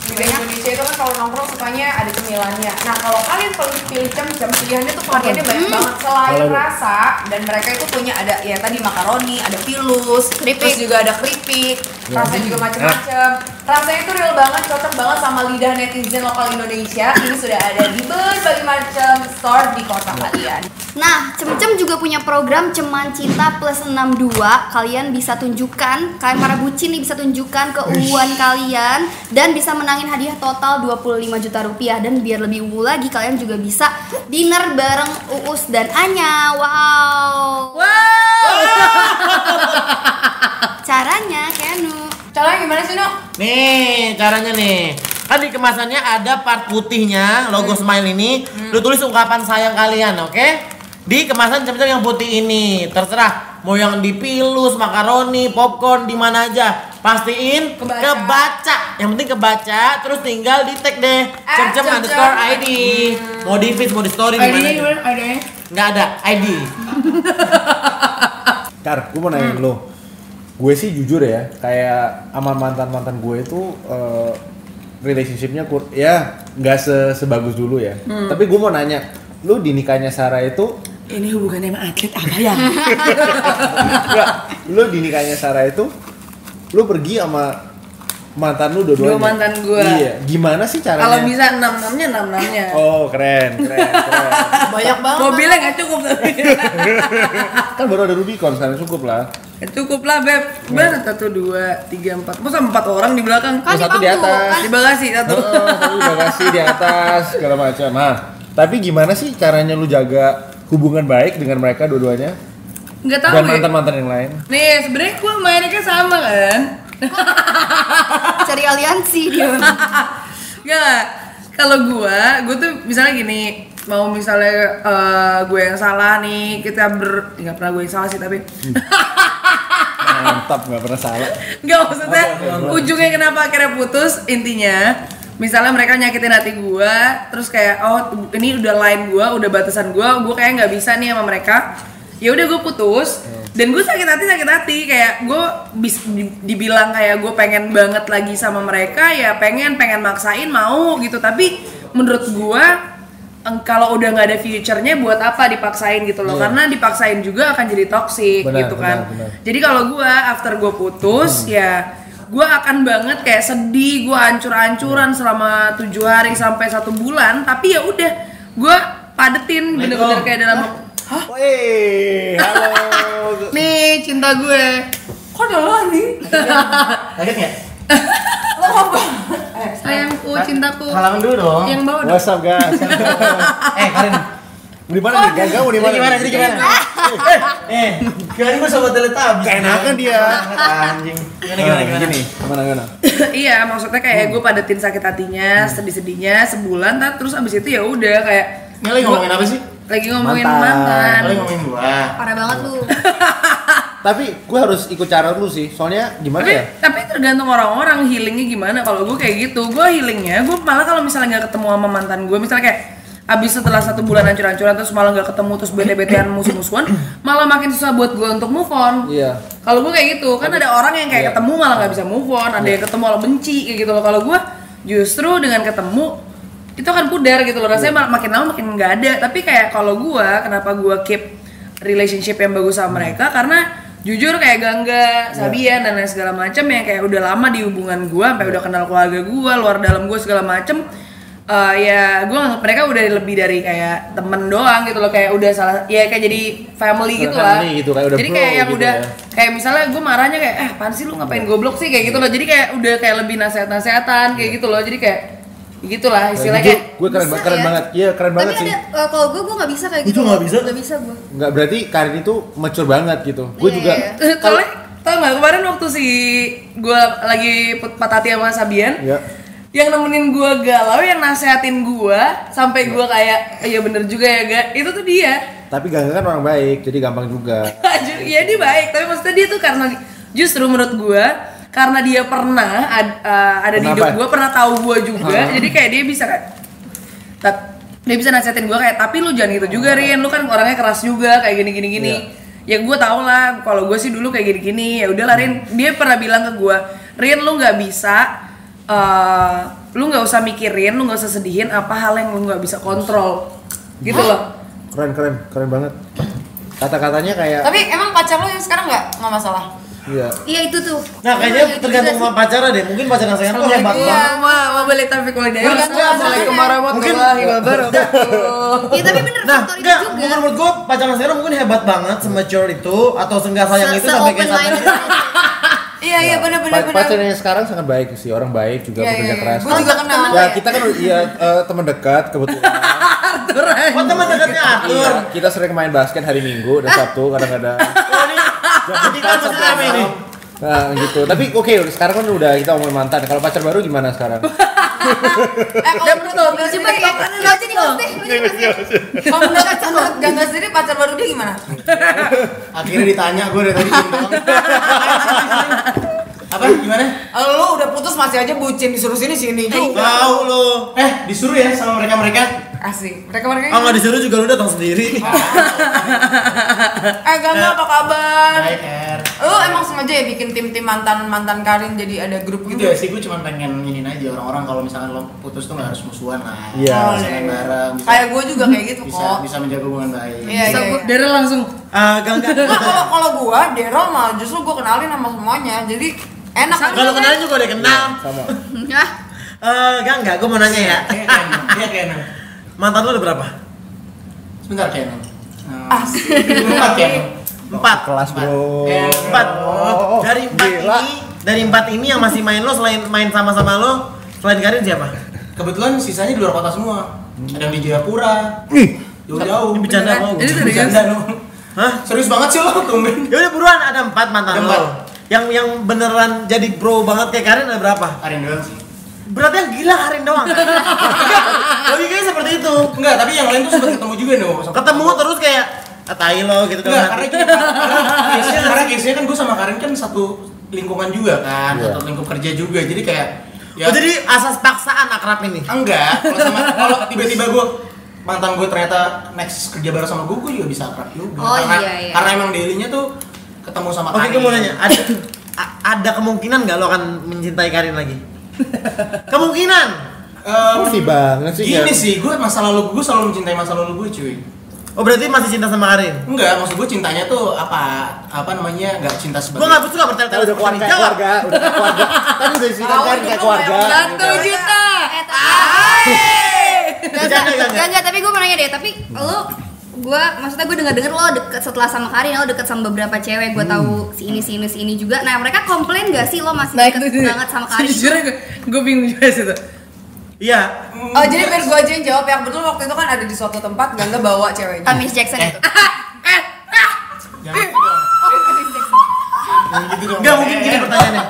Lidah Indonesia itu kan kalau nongkrong sukanya ada cemilannya. Nah kalau kalian kalau pilih cem-cem, pilihannya tuh variannya banyak banget. Selain rasa, dan mereka itu punya ada ya tadi makaroni, ada pilus, terus juga ada keripik, rasanya juga macam-macam. Rasanya itu real banget, cocok banget sama lidah netizen lokal Indonesia. Ini sudah ada di berbagai macam store di kota kalian. Nah, Cem-Cem juga punya program Ceman Cinta Plus 62. Kalian bisa tunjukkan, kalian para bucin nih bisa tunjukkan keuuan kalian dan bisa menangin hadiah total 25 juta rupiah. Dan biar lebih ungu lagi, kalian juga bisa dinner bareng Uus dan Anya. Wow. Caranya, Kenu. Caranya gimana sih, Nok? Nih caranya nih. Kan di kemasannya ada part putihnya logo Smile ini. Lu tulis ungkapan sayang kalian, oke? Di kemasan Cem-Cem yang putih ini. Terserah mau yang di pilus, makaroni, popcorn, di mana aja. Pastiin kebaca. Yang penting kebaca, terus tinggal di tag deh Cem-Cem_ID. Mau di feed, mau di story, di mana aja. ID-nya? Nggak ada ID. Kar, gue mau nanya lo. Gue sih jujur ya, kayak sama mantan-mantan gue itu relationshipnya ya nggak sebagus dulu ya. Tapi gue mau nanya, lu di nikahnya Sarah itu Ini hubungannya sama atlet apa ya? enggak, lu di nikahnya Sarah itu lu pergi sama mantan lu dua-duanya? Dua mantan gua. Iya, gimana sih caranya? Kalau bisa 6-6-nya. Oh, keren. Banyak banget. Mobilnya nggak cukup tapi. Kan baru ada Rubicon, sekarang cukup lah. Cukup lah Beb. Bener 1, 2, 3, 4. Masa 4 orang di belakang? Kan Satu di bangku, atas. kan? Di bagasi satu. Satu di bagasi di atas segala macam. Nah, tapi gimana sih caranya lu jaga hubungan baik dengan mereka dua-duanya Nggak tahu dan ya. mantan-mantan yang lain? Nih sebenarnya gue mainnya sama kan. Cari aliansi dia. Nggak. Kalau gue tuh misalnya gini, mau misalnya gue yang salah nih, kita nggak pernah gue yang salah sih tapi. Mantap, nggak pernah salah. Nggak, maksudnya ujungnya kenapa akhirnya putus, intinya misalnya mereka nyakitin hati gue, terus kayak oh ini udah line gue, udah batasan gue kayak nggak bisa nih sama mereka, ya udah gue putus. Dan gue sakit hati kayak gue dibilang kayak gue pengen banget lagi sama mereka, ya pengen maksain mau gitu, tapi menurut gue kalau udah nggak ada future-nya buat apa dipaksain gitu loh. Karena dipaksain juga akan jadi toxic gitu kan. Benar. Jadi kalau gue after gue putus ya gue akan banget kayak sedih, gue hancur-hancuran selama 7 hari sampai 1 bulan, tapi ya udah gue padetin bener-bener kayak dalam Woi, halo. nih cinta gue. Kok ada lo nih? Kaget nggak? Lo apa? Sayangku, cintaku. Halangan dulu dong. Yang bawah dong. What's up guys? Karin. Di mana nih? Gagal mau di mana? Jadi gimana? Karin gue sama Teletubbies. Enakan dia. Anjing. Gimana? Gini, gimana? Iya, maksudnya kayak gue padetin sakit hatinya, sedih-sedihnya sebulan, terus abis itu ya udah kayak Ini lagi ngomongin apa sih? lagi ngomongin Mantan. mantan. Lagi ngomongin gua. Parah banget lu. Tapi gue harus ikut cara lu sih, soalnya gimana Tapi, ya? tapi tergantung orang-orang healingnya gimana. Kalau gue kayak gitu, gue healingnya, gue malah kalau misalnya nggak ketemu sama mantan gue, misalnya kayak abis setelah 1 bulan hancur-hancuran terus malah nggak ketemu terus bete-betean musuh-musuhan, malah makin susah buat gue untuk move on. Iya. Kalau gue kayak gitu, kan ada orang yang kayak Iya. ketemu malah nggak bisa move on, ada yang ketemu malah benci kayak gitu loh. Kalau gue justru dengan ketemu itu akan pudar gitu loh, rasanya makin lama makin nggak ada. Tapi kayak kalau gue, kenapa gue keep relationship yang bagus sama mereka, karena jujur kayak Gangga, Sabian dan lain segala macam yang kayak udah lama di hubungan gue, sampai udah kenal keluarga gue, luar dalam gue segala macem. Ya gue anggap mereka udah lebih dari kayak temen doang gitu loh, kayak udah salah ya kayak jadi family gitu lah. Family gitu, kayak udah jadi bro kayak yang gitu udah ya. kayak misalnya gue marahnya kayak apaan sih lu ngapain goblok sih kayak gitu loh. Jadi kayak udah kayak lebih nasihat-nasihatan kayak gitu loh. Jadi kayak gitulah istilahnya kayak Gue keren Bisa banget ya? Iya, keren Tapi banget sih. ada kalau gue nggak bisa kayak gitu. Itu nggak bisa? Nggak bisa gue. Nggak, berarti Karin itu mature banget gitu. Gue Iya, juga iya. Soalnya tau nggak kemarin waktu si gue lagi patah hati sama Sabian, ya. yang nemenin gue galau, yang nasehatin gue sampai gue kayak iya bener juga ya Ga, itu tuh dia. Tapi Gangga kan orang baik, jadi gampang juga. Iya dia baik, tapi maksudnya dia tuh karena justru menurut gue karena dia pernah ada di hidup Kenapa? gue, pernah tahu gue juga, jadi kayak dia bisa kayak dia bisa nasihatin gue kayak tapi lu jangan gitu juga Rin, lu kan orangnya keras juga kayak gini. Ya gue tau lah kalau gue sih dulu kayak gini. Ya udahlah Rin, dia pernah bilang ke gue, Rin lu nggak bisa lu nggak usah mikirin, lu nggak usah sedihin apa hal yang lu nggak bisa kontrol, gitu loh. Keren banget. Kata-katanya kayak. Tapi emang pacar lo yang sekarang nggak masalah? Iya itu tuh. Nah kayaknya tergantung sama pacarnya deh. Mungkin pacar yang sayang tuh hebat banget. Mau beli taufik walhidayah. Assalamualaikum warahmatullahi wabarakatuh. Iya tapi bener Nah, faktor itu enggak, juga. menurut gue pacar yang sayang mungkin hebat banget, semature itu atau seenggak sayang itu sampai kayak sampai. Iya benar-benar. Pacarnya sekarang sangat baik sih, orang baik juga, bekerja keras. Gue juga kenal. Ya kita kan teman dekat kebetulan. Oh teman dekatnya Arthur. Iya, kita sering main basket hari Minggu dan Sabtu kadang-kadang. Jadi kan masih rame ini. Nah gitu. Tapi oke, sekarang kan udah kita ngomongin mantan. Kalau pacar baru gimana sekarang? Kalau menurut coba nggak jadi Kalau menurut Gangga sendiri pacar baru dia gimana? Akhirnya ditanya gue dari tadi diem doang. Apa gimana? Lo udah putus masih aja bucin disuruh sini Tahu lo. Disuruh ya sama mereka. Asik. Mereka Oh nggak disuruh juga lu datang sendiri. Gangga apa kabar? Baik, Er. Lo emang sengaja ya bikin tim mantan Karin jadi ada grup Gitu ya sih, gue cuma pengen ingin aja orang-orang kalau misalkan lo putus tuh nggak harus musuhan lah. Iya. Bisa main bareng, bisa, Kayak gue juga kayak gitu kok. bisa menjaga hubungan baik. Iya. Daryl langsung. Gangga. Kalau gue Daryl mah justru gue kenalin sama semuanya. Jadi enak. Kalau kenalin juga udah kenal. Sama. Nah, Gangga, gue mau nanya ya. Iya kayaknya. Mantan lu ada berapa? Sebentar kayaknya. Asik. 4 ya. 4. Kelas bro. 4. Dari 4 ini yang masih main lo selain main sama-sama lo, selain Karin siapa? Kebetulan sisanya di luar kota semua. Ada yang di Jayapura. Jauh-jauh. Ini bercanda mau. Ini serius? Bercanda lo. Hah? Serius banget sih lo, tumben. Ya udah buruan, ada 4 mantan Ada lo. 4. Yang beneran jadi bro banget kayak Karin ada berapa? Arin doang sih. Berarti yang gila Karin doang. Logikanya seperti itu. Enggak, tapi yang lain tuh sempat ketemu juga no. Ketemu terus kayak tai lo gitu Enggak, kan. karena case-nya kan gue sama Karin kan satu lingkungan juga kan, Iya. satu lingkup kerja juga. Jadi kayak Oh, jadi asas paksaan akrab ini. enggak, kalau tiba-tiba gue mantan gue ternyata next kerja bareng sama gue juga bisa akrab juga. Oh, karena, iya. karena emang daily-nya tuh ketemu sama Oke, Karin. gue mau nanya, ada kemungkinan nggak lo akan mencintai Karin lagi? Kemungkinan. Sih banget sih. Gini sih, gue masa lalu gue selalu mencintai masa lalu gue cuy. Oh berarti masih cinta sama Karin? Enggak, maksud gue cintanya tuh apa namanya, nggak cinta Gue sebagai nggak suka bertele-tele Udah keluarga, keluarga. Tadi udah cerita kan kayak keluarga. 1 juta. enggak, tapi gue mau nanya deh, tapi maksudnya gue dengar lo deket setelah sama Karin, lo deket sama beberapa cewek, gue tahu si ini juga. Nah mereka komplain gak sih lo masih deket banget sama Karin? Sejujurnya gue bingung juga sih tuh. Iya. Oh jadi biar gue aja yang jawab ya. Betul waktu itu kan ada di suatu tempat Gangga bawa ceweknya. Miss Jackson itu. Nggak mungkin gini pertanyaannya.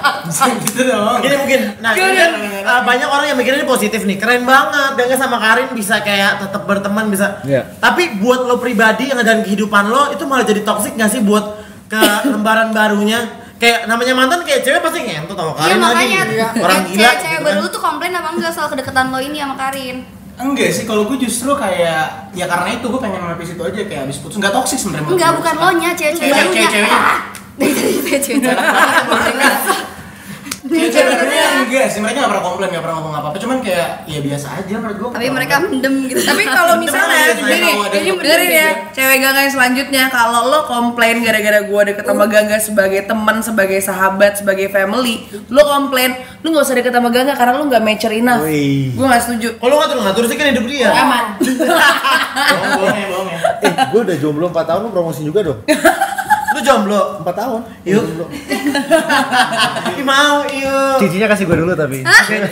gitu dong. Gini mungkin. Nah, ini kan banyak orang yang mikirnya ini positif nih. Keren banget. Gangga sama Karin bisa kayak tetap berteman bisa. Iya. Tapi buat lo pribadi yang dalam kehidupan lo itu malah jadi toksik nggak sih buat ke lembaran barunya? Kayak namanya mantan kayak cewek pasti ngentot sama Iya Karin lagi. makanya Orang gila. cewek gitu baru kan. lu tuh komplain apa enggak soal kedekatan lo ini sama Karin? Enggak sih, kalau gue justru kayak ya karena itu gue pengen menepis itu aja kayak habis putus nggak toksik sebenarnya. Enggak, bukan lo nya, cewek-cewek barunya. Cewek-ceweknya. Cewek barunya enggak sih, mereka nggak pernah komplain, nggak pernah ngomong apa-apa, cuman kayak ya biasa aja menurut gue. Tapi mereka mendem gitu. Tapi kalau misalnya Bener, gini, kalau ada yang dengerin ya, bener. cewek Gangga yang selanjutnya, kalau lo komplain gara-gara gue deket sama Gangga sebagai teman, sebagai sahabat, sebagai family, lo komplain, lo nggak usah deket sama Gangga karena lo nggak mature enough. Wih. Gue nggak setuju. Kalau ngatur sih kan hidup dia. Aman. bohong ya. Gue udah jomblo 4 tahun, lu promosi juga dong. Lu jomblo. 4 tahun. Yuk. Mau yuk. Cicinya kasih gue dulu tapi.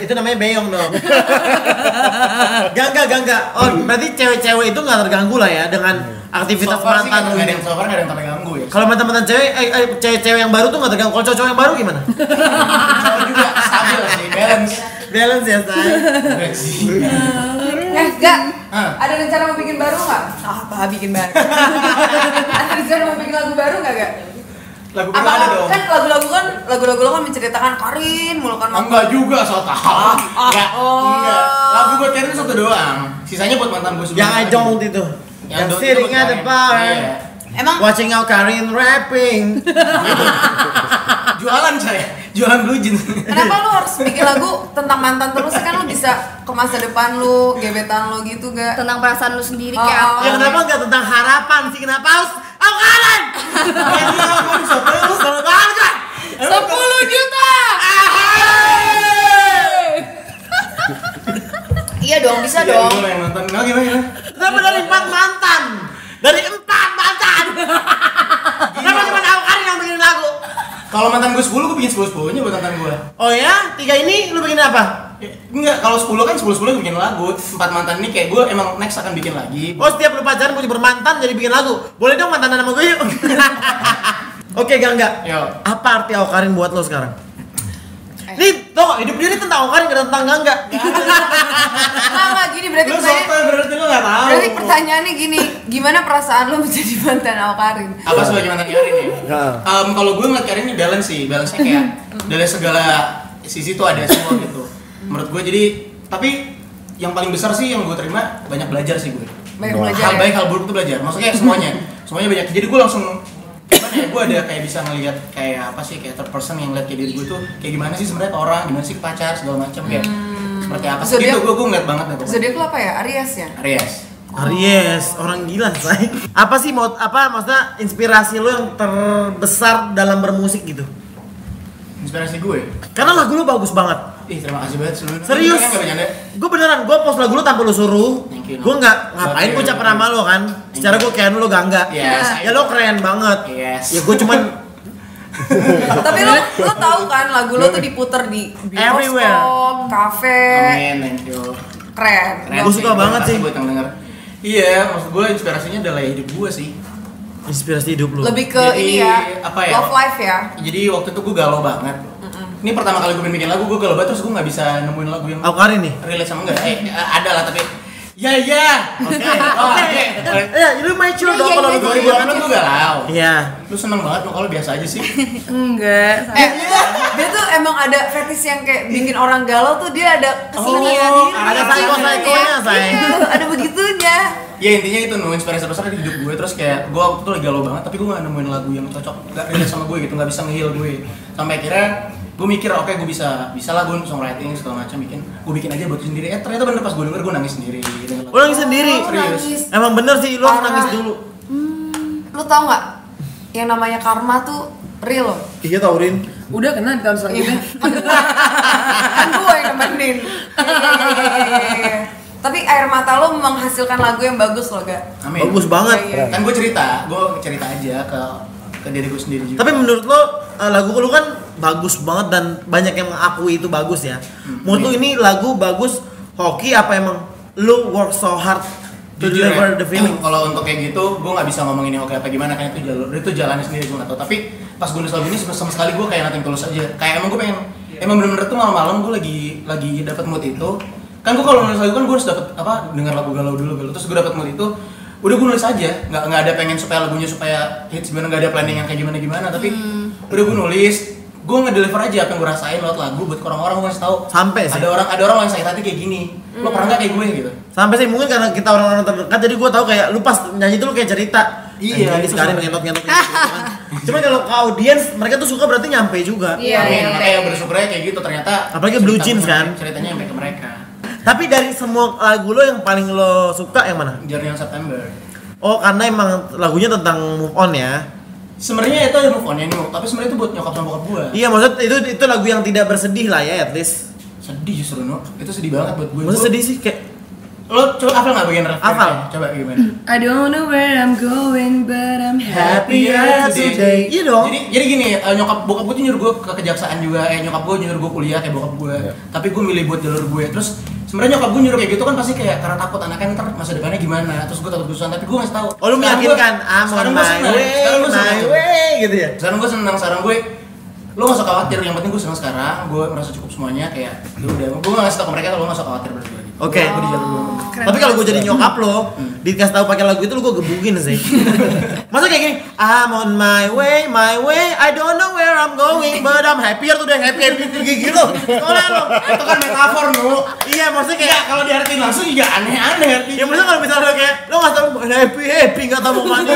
Itu namanya beyong dong. Gangga. Oh, berarti cewek-cewek itu nggak terganggu lah ya dengan aktivitas So far sih mantan lu nggak ada ini. yang so far nggak ada yang terganggu ya. Kalau mantan-mantan cewek, cewek-cewek yang baru tuh nggak terganggu. Kalau cowok yang baru gimana? Cowok juga stabil sih, balance. Balance ya, say. Enggak sih. Gak, Hah? ada rencana mau bikin baru nggak? Apa bikin baru? Ada rencana mau bikin lagu baru nggak Gak? Lagu baru ada dong. Kan lagu-lagu lo kan menceritakan Karin, mulu kan. Enggak juga, so tau. Enggak. oh. Enggak. Lagu buat Karin satu doang. Sisanya buat mantan gue sebelumnya. Yang I don't itu. Yang Don't sitting itu buat at the Karin. bar. Iya. Emang Watching out Karin rapping. Jualan saya, jualan blue jeans. kenapa lu harus bikin lagu tentang mantan terus sih? Kan lu bisa ke masa depan lu, gebetan lu gitu gak? Tentang perasaan lu sendiri Oh, kayak oh. apa? Ya kenapa nggak tentang harapan sih? Kenapa harus Karin? Seru banget kan? 10 juta! Iya dong, bisa dong. Gue yang nonton, nggak gimana? Kenapa dari 4 mantan? Dari 4 mantan. Kenapa cuma Karin yang bikin lagu? Kalau mantan gue 10, gue bikin 10-10-nya buat mantan gue. Oh ya? 3 ini lu bikin apa? Enggak, kalau 10 kan 10-10 bikin lagu. 4 mantan ini kayak gue emang next akan bikin lagi. Oh setiap lu pacaran mau bermantan jadi bikin lagu. Boleh dong mantanan sama gue yuk. Oke, Gangga. Yo. Apa arti Karin buat lo sekarang? Nih, tau gak? Hidup dia ini tentang Karin, gak tentang Gangga. Nah, gini berarti Lu pertanyaan, sotoy berarti lu nggak tahu. berarti pertanyaannya gini, gimana perasaan lu menjadi mantan Karin? Apa sebagai mantan Karin ya? Kalau gue ngeliat Karin ini balance sih, balance-nya kayak dari segala sisi tuh ada semua gitu. Menurut gue jadi, tapi yang paling besar sih yang gue terima banyak belajar sih gue. Banyak belajar Hal ya? baik, hal buruk tuh belajar. Maksudnya semuanya banyak. Jadi gue langsung gimana ya? Gue ada kayak bisa ngelihat kayak apa sih kayak third person yang ngeliat kayak diri gue tuh kayak gimana sih sebenarnya ke orang, gimana sih ke pacar segala macam kayak seperti apa sih gitu. Gue ngeliat banget nih. Zodiak lu apa ya? Aries ya? Aries. Aries, orang gila say. Apa sih mau apa maksudnya inspirasi lo yang terbesar dalam bermusik gitu? Inspirasi gue. Karena lagu lo bagus banget. Ih, terima kasih banget sebelumnya. Serius? Enggak bercanda. Gue beneran, gue post lagu lo tanpa lo suruh. Thank you, no. Gue nggak ngapain gue caper sama lo kan. Secara gue kayak lo Gangga. Yes, Ya lo keren banget. Yes. Ya gue cuman Tapi lu tahu kan lagu lu tuh diputer di Everywhere. bioskop, kafe, Amin, thank you. keren. Gua suka banget sih. Buat yang denger. Iya, maksud gue inspirasinya adalah hidup gue sih. inspirasi hidup lo. Lebih ke Jadi, ini ya, apa ya? love life ya. Jadi waktu itu gue galau banget. Ini pertama kali gue bikin lagu, gue galau banget terus gue nggak bisa nemuin lagu yang Karin nih. relate sama enggak. Ada lah tapi ya. Oke. Ya, lu mature dong kalau lu 2008 gue galau. Iya. Lu seneng banget kalau biasa aja sih. Enggak. Dia tuh emang ada fetish yang kayak bikin orang galau tuh dia ada kesinian. Oh, ada psycho-psychonya, say. Ada begitunya. Ya intinya itu inspirasi besar di hidup gue. Terus kayak gue waktu itu lagi galau banget tapi gue gak nemuin lagu yang cocok, gak relate sama gue gitu, gak bisa nge-heal gue. Sampai akhirnya gue mikir oke, gue bisa lah gue songwriting segala macam gue bikin aja buat sendiri. Ternyata bener pas gue denger gue nangis sendiri gitu. Lu nangis sendiri? Serius. Emang bener sih, lu harus Parah. nangis dulu. Lu tau nggak? Yang namanya karma tuh real loh. Iya tau, Rin. Udah kena di tahun selanjutnya. Kan gue yang nemenin. Iya. Tapi air mata lo menghasilkan lagu yang bagus loh, Gak? Amin. Bagus banget. Iya, iya. Kan gue cerita aja ke diri gue sendiri juga. Tapi menurut lo, lagu lu kan bagus banget dan banyak yang mengakui itu bagus ya. Menurut lu ini lagu bagus, hoki apa emang lu work so hard to Jujur deliver ya, the feeling? kalau untuk kayak gitu, gue nggak bisa ngomong ini oke apa gimana, kan itu jalannya sendiri gue nggak tahu. Tapi pas gue nulis lagu ini sama sekali gue kayak nothing tulus aja. Kayak emang gue pengen, emang bener-bener tuh malam-malam gue lagi dapat mood itu. Kan gue kalau nulis lagu kan gue harus dapat dengar lagu galau dulu, terus gue dapat mood itu. Udah gue nulis aja, nggak ada pengen supaya lagunya supaya hits gimana, nggak ada planning yang kayak gimana, tapi udah gue nulis, gue ngedeliver aja apa yang gue rasain lewat lagu buat orang-orang. Gue ngasih tahu Sampai sih. ada orang yang sakit hati kayak gini, lo pernah nggak kayak gue gitu. Sampai sih mungkin karena kita orang-orang terdekat, jadi gue tahu kayak lu pas nyanyi tuh lu kayak cerita. Iya, ini itu sekali sama. ngentot gitu kan. Cuma kalau ke audiens mereka tuh suka berarti nyampe juga. Iya, Amin, iya. makanya bersyukurnya kayak gitu ternyata. Apalagi Blue Jeans kan. Ceritanya sampai ke mereka. Tapi dari semua lagu lo yang paling lo suka yang mana? Journey on September. Oh, karena emang lagunya tentang move on ya. Sebenarnya itu ada move on ya nih, tapi sebenarnya itu buat nyokap sama bokap gua. Iya, maksud itu lagu yang tidak bersedih lah ya, at least. Sedih justru no, itu sedih banget buat gue. Maksud sedih sih kayak Lo coba hafal nggak bagian refnya? Hafal. Coba gimana? I don't know where I'm going but I'm happier today. Iya dong. Jadi gini, nyokap bokap gue tuh nyuruh gue ke kejaksaan juga, nyokap gue nyuruh gue kuliah kayak bokap gue. Tapi gue milih buat jalur gue. Terus sebenarnya nyokap gue nyuruh kayak gitu kan pasti kayak karena takut anaknya ntar masa depannya gimana. Terus gue takut kesusahan, tapi gue ngasih tahu. Oh, lu meyakinkan I'm on my way gitu ya. Sekarang gue senang, sekarang gue lo gak usah khawatir, yang penting gue senang sekarang, gue merasa cukup semuanya kayak ya udah, gue gak ngasih tau ke mereka kalau lo gak usah khawatir berdua gitu. Oke. Gue di jalur gue. Tapi kalau gue jadi nyokap lo, dikasih tahu pakai lagu itu lu gue gebukin sih. Masa kayak gini, I'm on my way, I don't know where I'm going, but I'm happier tuh, happier gigi lo. Soalnya lo, Itu kan metafor no. iya maksudnya kayak Kayak kalau diartiin langsung juga aneh-aneh artinya. ya maksudnya kalau misalnya kayak lo nggak tahu happy nggak tahu mau kemana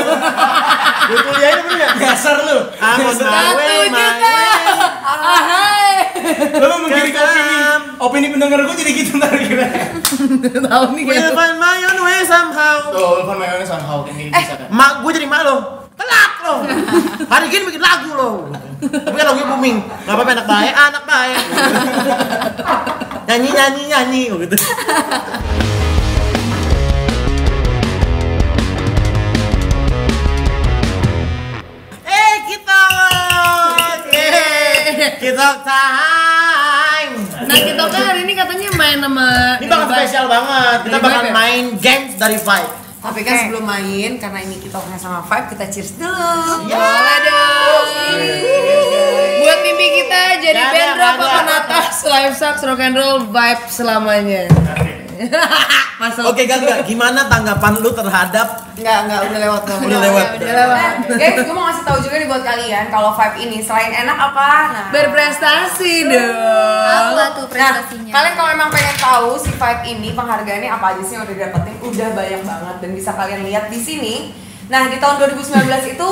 Gue kuliahnya bener gak? Dasar lu. I'm on my way, my way. Ahai. Lu mau menggiring opini pendengar gue jadi gitu ntar kira. Tahu nih We'll gitu. find my own way somehow. Tuh, Van Mayone somehow kayak gini bisa kan. Mak gue jadi mak lo. Telak lo. Hari gini bikin lagu lo. Tapi kan lagunya booming. Gak apa-apa anak baik, anak baik. Nyanyi gitu. Kita time. Nah, kita kan hari ini katanya main sama Ini bakal spesial banget. Kita Dari bakal Vibe ya? main games dari Vibe. Tapi kan sebelum main, karena ini kita punya sama Vibe, kita cheers dulu. Boleh dong. Buat mimpi kita jadi Gak band ada, rock gak ada. papan atas, live sucks, rock and roll, vibe selamanya. Masuk. Oke, Gak. Gimana tanggapan lu terhadap Enggak, udah lewat. Udah lewat. Udah lewat. Guys, gue mau ngasih tahu juga nih buat kalian kalau Vibe ini selain enak apa? Nah, Berprestasi dong. Apa tuh Nah, prestasinya? kalian kalau emang pengen tahu si Vibe ini penghargaannya apa aja sih yang udah didapetin, udah banyak banget dan bisa kalian lihat di sini. Nah, di tahun 2019 itu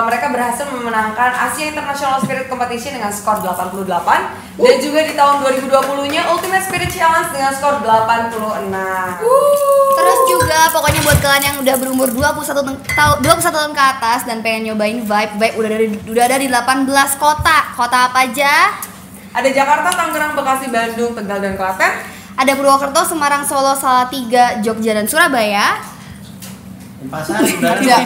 mereka berhasil memenangkan Asia International Spirit Competition dengan skor 88 dan juga di tahun 2020-nya Ultimate Spirit Challenge dengan skor 86. Terus juga pokoknya buat kalian yang udah berumur 21 tahun ke atas dan pengen nyobain Vibe udah ada di 18 kota. Kota apa aja? Ada Jakarta, Tangerang, Bekasi, Bandung, Tegal, dan Klaten. Ada Purwokerto, Semarang, Solo, Salatiga, Jogja, dan Surabaya. Pasar Kerja.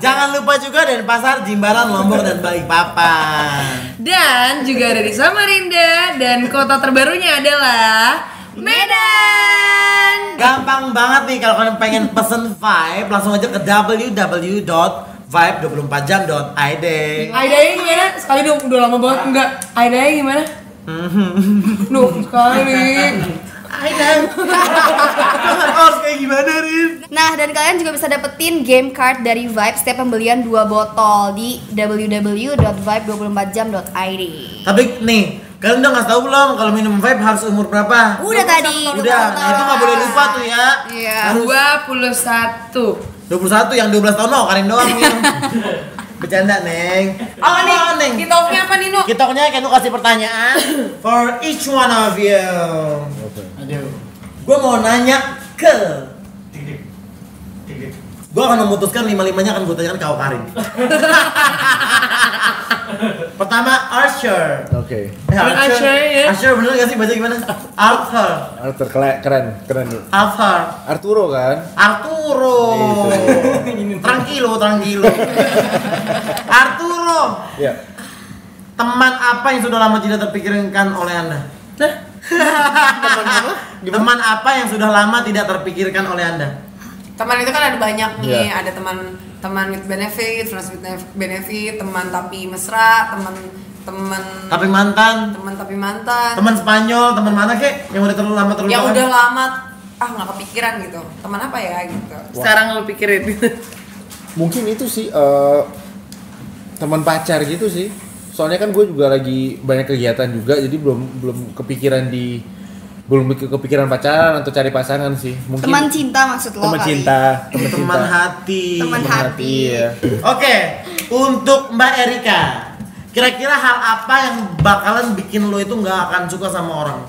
Jangan lupa juga Denpasar, Jimbaran, Lombok, dan Balikpapan. Dan juga ada di Samarinda dan kota terbarunya adalah Medan. Gampang banget nih kalau kalian pengen pesen Vibe, langsung aja ke www.vibe24jam.id. Aidanya gimana? Sekali dong, udah lama banget enggak. Aidanya gimana? Duh, sekali. Harus kayak gimana, Rin? Nah, dan kalian juga bisa dapetin game card dari Vibe setiap pembelian 2 botol di www.vibe24jam.id. Tapi nih, kalian udah ngasih tahu belum kalau minum Vibe harus umur berapa? Udah tadi. Udah, nah itu nggak boleh lupa tuh ya. Iya. 21. 21 yang 12 tahun lo, Karin doang minum. Bercanda, Neng. Apa nih? Neng? Kita off-nya apa nih, Nu? Kitoknya kan lu kasih pertanyaan for each one of you. Aduh. Gue mau nanya ke gue akan memutuskan 5-5-nya akan gue tanyakan ke Karin. Pertama Archer. Oke. Archer, ya. Archer bener gak sih baca gimana? Arthur. Arthur keren. Arthur. Arturo kan? Arturo. Tranquilo. Arturo. Ya. Teman apa yang sudah lama tidak terpikirkan oleh Anda? Teman apa yang sudah lama tidak terpikirkan oleh Anda? Teman itu kan ada banyak nih, Iya. ada teman with benefit, friends with benefit, teman tapi mesra, teman Tapi mantan, tapi mantan, teman Spanyol, teman mana kek yang udah terlalu lama yang terlupakan? udah lama nggak kepikiran gitu, teman apa ya gitu. Sekarang lo pikirin. Mungkin itu sih teman pacar gitu sih. Soalnya kan gue juga lagi banyak kegiatan juga, jadi belum kepikiran kepikiran pacaran atau cari pasangan sih. Mungkin Teman cinta maksud lo teman kali. cinta, Teman hati. Teman hati. ya. Oke, untuk Mbak Erika, kira-kira hal apa yang bakalan bikin lo itu nggak akan suka sama orang?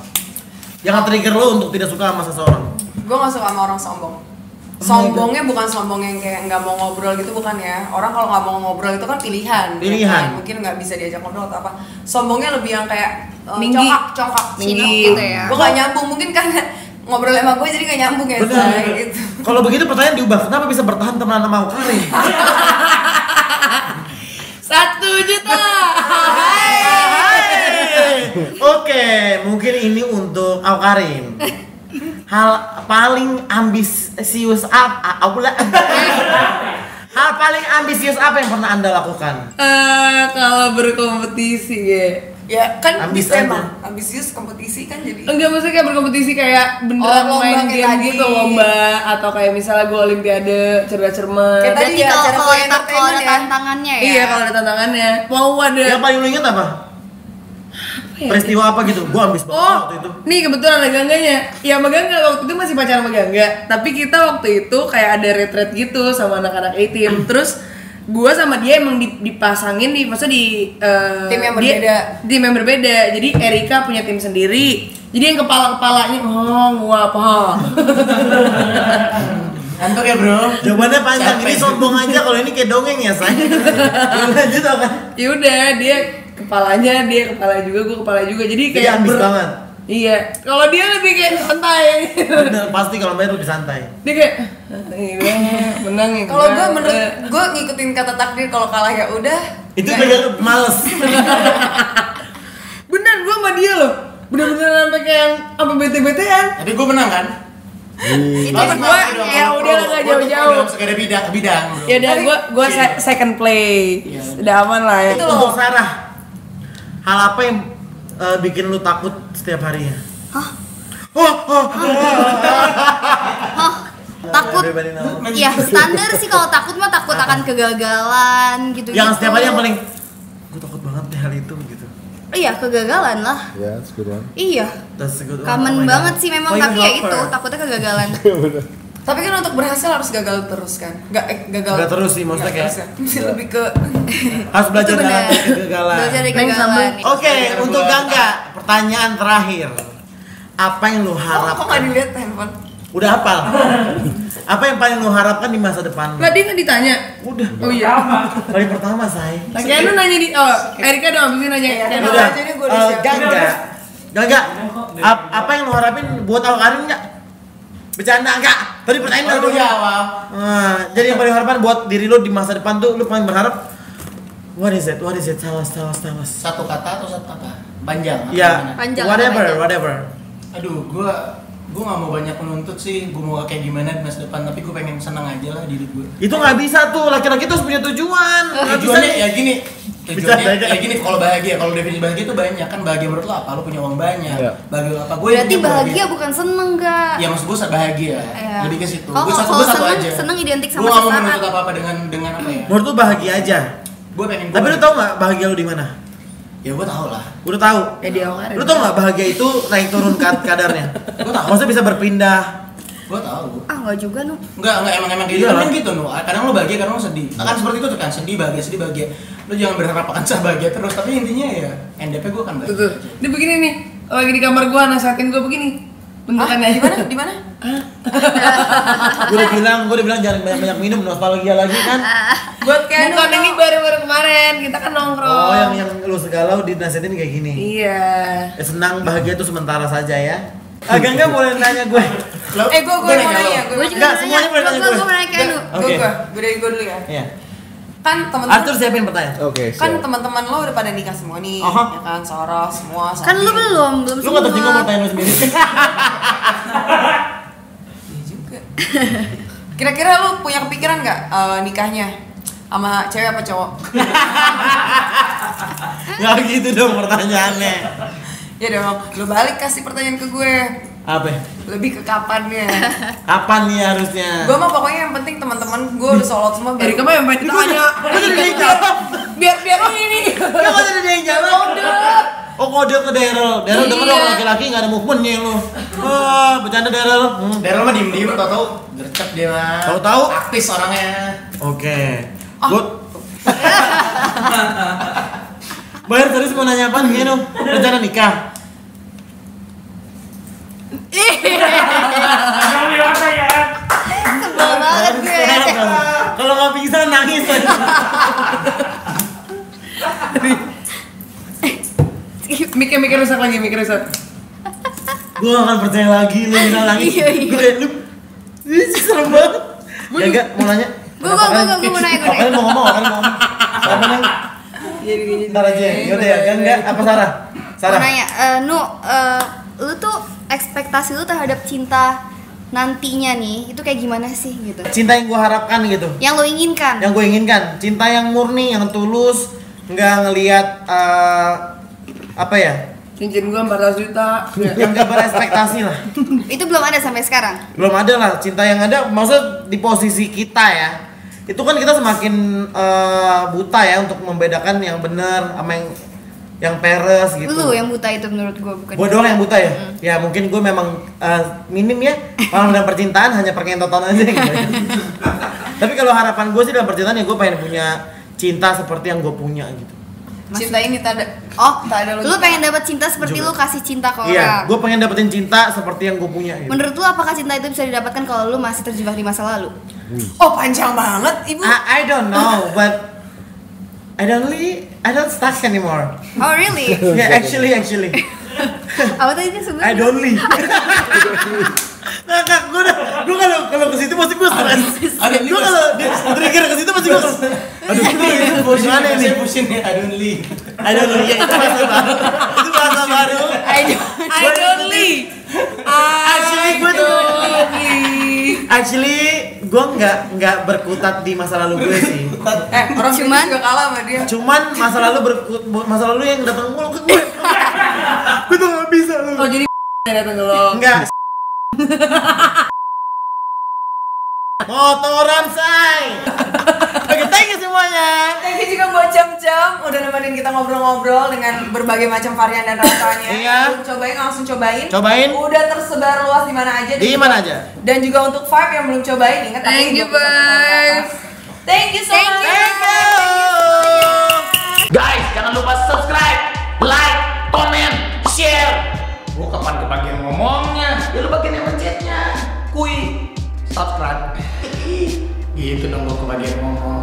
Yang trigger lo untuk tidak suka sama seseorang? Gue nggak suka sama orang sombong. Sombongnya bukan sombong yang kayak nggak mau ngobrol gitu, bukan ya. Orang kalau nggak mau ngobrol itu kan pilihan. Pilihan. Mungkin nggak bisa diajak ngobrol atau apa. Sombongnya lebih yang kayak Minggi. congkak, Minggi gitu ya. Gue gak nyambung, mungkin karena ngobrol sama gue jadi gak nyambung ya, Bener. Say, gitu. Kalau begitu pertanyaan diubah, kenapa bisa bertahan temenan sama Karin? 1 juta. Oke, mungkin ini untuk Karin. Hal paling ambisius Hal paling ambisius apa yang pernah Anda lakukan? Kalau berkompetisi ya. Ya kan Ambis bisa aja. emang ambisius kompetisi kan jadi. Enggak, maksudnya kayak berkompetisi kayak beneran Oh, lomba main kayak game tadi. gitu, lomba atau kayak misalnya gue olimpiade cerdas cermat. Kayak tadi Berarti ya, kalau acara kalau ada entertainment ya. tantangannya ya. Iya, kalau ada tantangannya. Mau ada Yang paling lu inget apa? peristiwa apa gitu? Gua ambis banget Oh, waktu itu. nih kebetulan ada Gangganya. Ya sama Gangga waktu itu masih pacaran sama Gangga. Tapi kita waktu itu kayak ada retret gitu sama anak-anak A-team. Terus gua sama dia emang dipasangin maksudnya di Tim yang dia- berbeda. Tim yang berbeda. Jadi Erika punya tim sendiri. Jadi yang kepala-kepalanya gua apa? Ngantuk ya bro. Jawabannya panjang, Capek. ini sombong aja kalau ini kayak dongeng ya, say. Lanjut apa? Ya udah, dia kepala juga, gua kepala juga. Jadi Jadi kayak ambis banget. Iya, kalau dia lebih kayak santai. Bener, pasti kalau main lebih santai. Dia kayak menang ya. Kalau gue menurut gue ngikutin kata takdir, kalau kalah ya udah. Itu Nggak- juga males. bener gua sama dia loh. Bener-bener sampai kayak yang sampai bete-betean. Tapi gue menang kan? Itu Pas gua ya udah lah, nggak jauh-jauh. Segede bidang bro. Ya udah gua second play. Udah aman lah ya. Itu Untuk Sarah, hal apa yang bikin lu takut setiap harinya? Hah? Oh. Hah? Takut? Bebanin aku. Ya standar sih kalau takut mah takut akan kegagalan gitu. Yang setiap hari yang paling, gue takut banget deh hal itu gitu. Iya kegagalan lah. Yeah, that's a good one. Iya. That's a good one. Common Oh my banget God. sih memang, Oh, tapi you ya love itu her. takutnya kegagalan. Tapi kan untuk berhasil harus gagal terus kan? Gagal. Nggak terus sih, maksudnya Nggak kayak- terus ya. Lebih ke Harus belajar Itu benar. dari kegagalan. Belajar dari Neng kegagalan. Oke, untuk Gangga, pertanyaan terakhir. Apa yang lu kok nggak harapkan? dilihat handphone? Udah hafal. Apa yang paling lu harapkan di masa depan? Nggak dia nggak ditanya. Udah. Oh iya. Paling pertama, say. Kayak lu nanya Erika dong abis ini nanya. Iya, Kayak Udah. aja nih gua udah siapin. Gangga. Apa yang lu harapin buat Al-Karin enggak? Bercanda enggak? Tadi pertanyaan Aduh udah ya, jawab. Nah, jadi yang paling harapan buat diri lu di masa depan tuh lu paling berharap what is it? Salah. Satu kata atau satu apa? Panjang. atau Ya, gimana? Panjang, whatever. Aduh, gua nggak mau banyak menuntut sih. Gua mau kayak gimana di masa depan. Tapi gua pengen senang aja lah diri gua. Itu nggak bisa tuh, laki-laki tuh harus punya tujuan. Nggak bisa Tujuannya nih. ya gini. Tujuannya Bisa, ya gini. Kalau bahagia, kalau definisi bahagia itu banyak kan. Bahagia menurut lo apa? Lo punya uang banyak. Iya. Bahagia lo apa? Gue Berarti bahagia bukan seneng gak? Ya maksud gue bahagia. Iya. Lebih ke situ. Kalau Gue satu seneng, aja. seneng identik Gue sama nggak mau sesaat. menuntut apa dengan apa ya. Menurut lu bahagia aja. Gue pengen. Tapi lu tau nggak bahagia lu di mana? Ya gue tau lah. Udah tahu. Ya dia Al-Karin. Lu tau nggak bahagia itu naik turun kadarnya? Gue tau. Maksudnya bisa berpindah. Gue tau. Ah nggak juga nu. Enggak emang Iya gitu lah. kan gitu no. Kadang lo bahagia, kadang lo sedih. Akan seperti itu tuh kan, sedih bahagia. Lo jangan berharap akan bahagia terus, tapi intinya ya NDP gue akan bahagia. Tuh. Dia begini nih. Lagi di kamar gua nasihatin gua begini. Bentukannya. Di mana? Gue udah bilang jangan banyak minum, nostalgia lagi kan. Buat kayak Bukan ini baru kemarin. Kita kan nongkrong. Oh, yang lu segalau dinasihatin kayak gini. Iya. Senang bahagia itu sementara saja ya. Agak nggak boleh nanya gue. gue mau nanya. Gue juga Nggak, nanya. semuanya boleh nanya gue. Gue nanya ke Anu. Oke. Gue dari gue dulu ya. Iya. Kan teman-teman Arthur siapin pertanyaan. Oke, kan siap. teman-teman lo udah pada nikah semua nih, Aha. ya kan, Sarah semua. Kan lu belum Lu semua. nggak tersinggung mau tanya lu sendiri. Iya juga. Kira-kira lu punya kepikiran nggak nikahnya sama cewek apa cowok? Nggak gitu dong pertanyaannya. Ya dong, lu balik kasih pertanyaan ke gue. Apa? Lebih ke kapannya. Kapan nih harusnya? Gue mah pokoknya yang penting teman-teman gue udah sholat semua. Erika mah yang pengen ditanya. Kok jadi dia yang jawab? Biar ini nih. Kok jadi dia yang jawab? Oh kode ke Daryl. Daryl denger dong laki-laki nggak ada movementnya lu. Wah, bercanda Daryl. Daryl mah diem tau gercep dia mah. Tahu-tahu? Aktis orangnya. Oke. Good. Bayar tadi mau nanya apa nih nu? Rencana nikah. Sebel banget gue. Kalau nggak pingsan nangis aja. Mikir rusak lagi, mikir rusak. Gue gak akan percaya lagi lu bisa nangis. Iya, iya. Gue kayak lu. Ih, serem banget. Ya enggak mau nanya. Gue mau nanya. Kalian mau ngomong, Apa nang? Ntar aja. Yaudah ya, enggak apa Sarah? Mau nanya, lu tuh ekspektasi lu terhadap cinta nantinya nih, itu kayak gimana sih gitu? Cinta yang gue harapkan gitu. Yang lo inginkan? Yang gue inginkan, cinta yang murni, yang tulus, nggak ngelihat apa ya? Cincin gua 400 juta. Yang nggak berespektasi lah. Itu belum ada sampai sekarang. Belum ada lah cinta yang ada. Maksud di posisi kita ya, itu kan kita semakin buta ya untuk membedakan yang benar sama yang yang peres gitu. Lu yang buta itu menurut gue bukan. Gue doang yang buta ya? Ya mungkin gue memang minim ya. Kalau dalam percintaan hanya perkentotan aja gitu. Tapi kalau harapan gue sih dalam percintaan ya gue pengen punya cinta seperti yang gue punya gitu. Cinta ini tak ada. Oh, tak ada lu pengen dapat cinta seperti Juga. lu kasih cinta ke Iya, orang. gue pengen dapetin cinta seperti yang gue punya gitu. Menurut lu apakah cinta itu bisa didapatkan kalau lu masih terjebak di masa lalu? Oh panjang banget ibu. I don't know, but I don't stuck anymore. Oh really? Yeah, actually. Apa tadi dia sebut? I don't leave. Nah, gue kalau ke situ pasti gue stres. Gue kalau trigger ke situ pasti gue stres. Aduh, itu gimana ini? Pusing ya, I don't leave. I don't know, ya itu bahasa baru. Itu bahasa baru. I don't leave. Actually, gue nggak berkutat di masa lalu gue sih. Orang Cuman- juga kalah sama dia. Cuman masa lalu yang datang mulu ke gue. Gue tuh nggak bisa lu. Oh jadi datang ke lo. Enggak. Motoran say. Oke, thank you semuanya. Thank you juga buat Jam-Jam udah nemenin kita ngobrol-ngobrol dengan berbagai macam varian dan rasanya. Iya. Belum cobain langsung cobain. Cobain. Udah tersebar luas di mana aja. Dan Di juga- mana aja. Dan juga untuk Vibe yang belum cobain ingat tapi Thank you, 21 tahun ke atas. Thank you so much. Thank you. Guys, jangan lupa subscribe, like, komen, share. Gua kapan kebagian ngomongnya? Ya lu bagian yang mencetnya. Kui, subscribe. Gitu dong gua kebagian ngomong.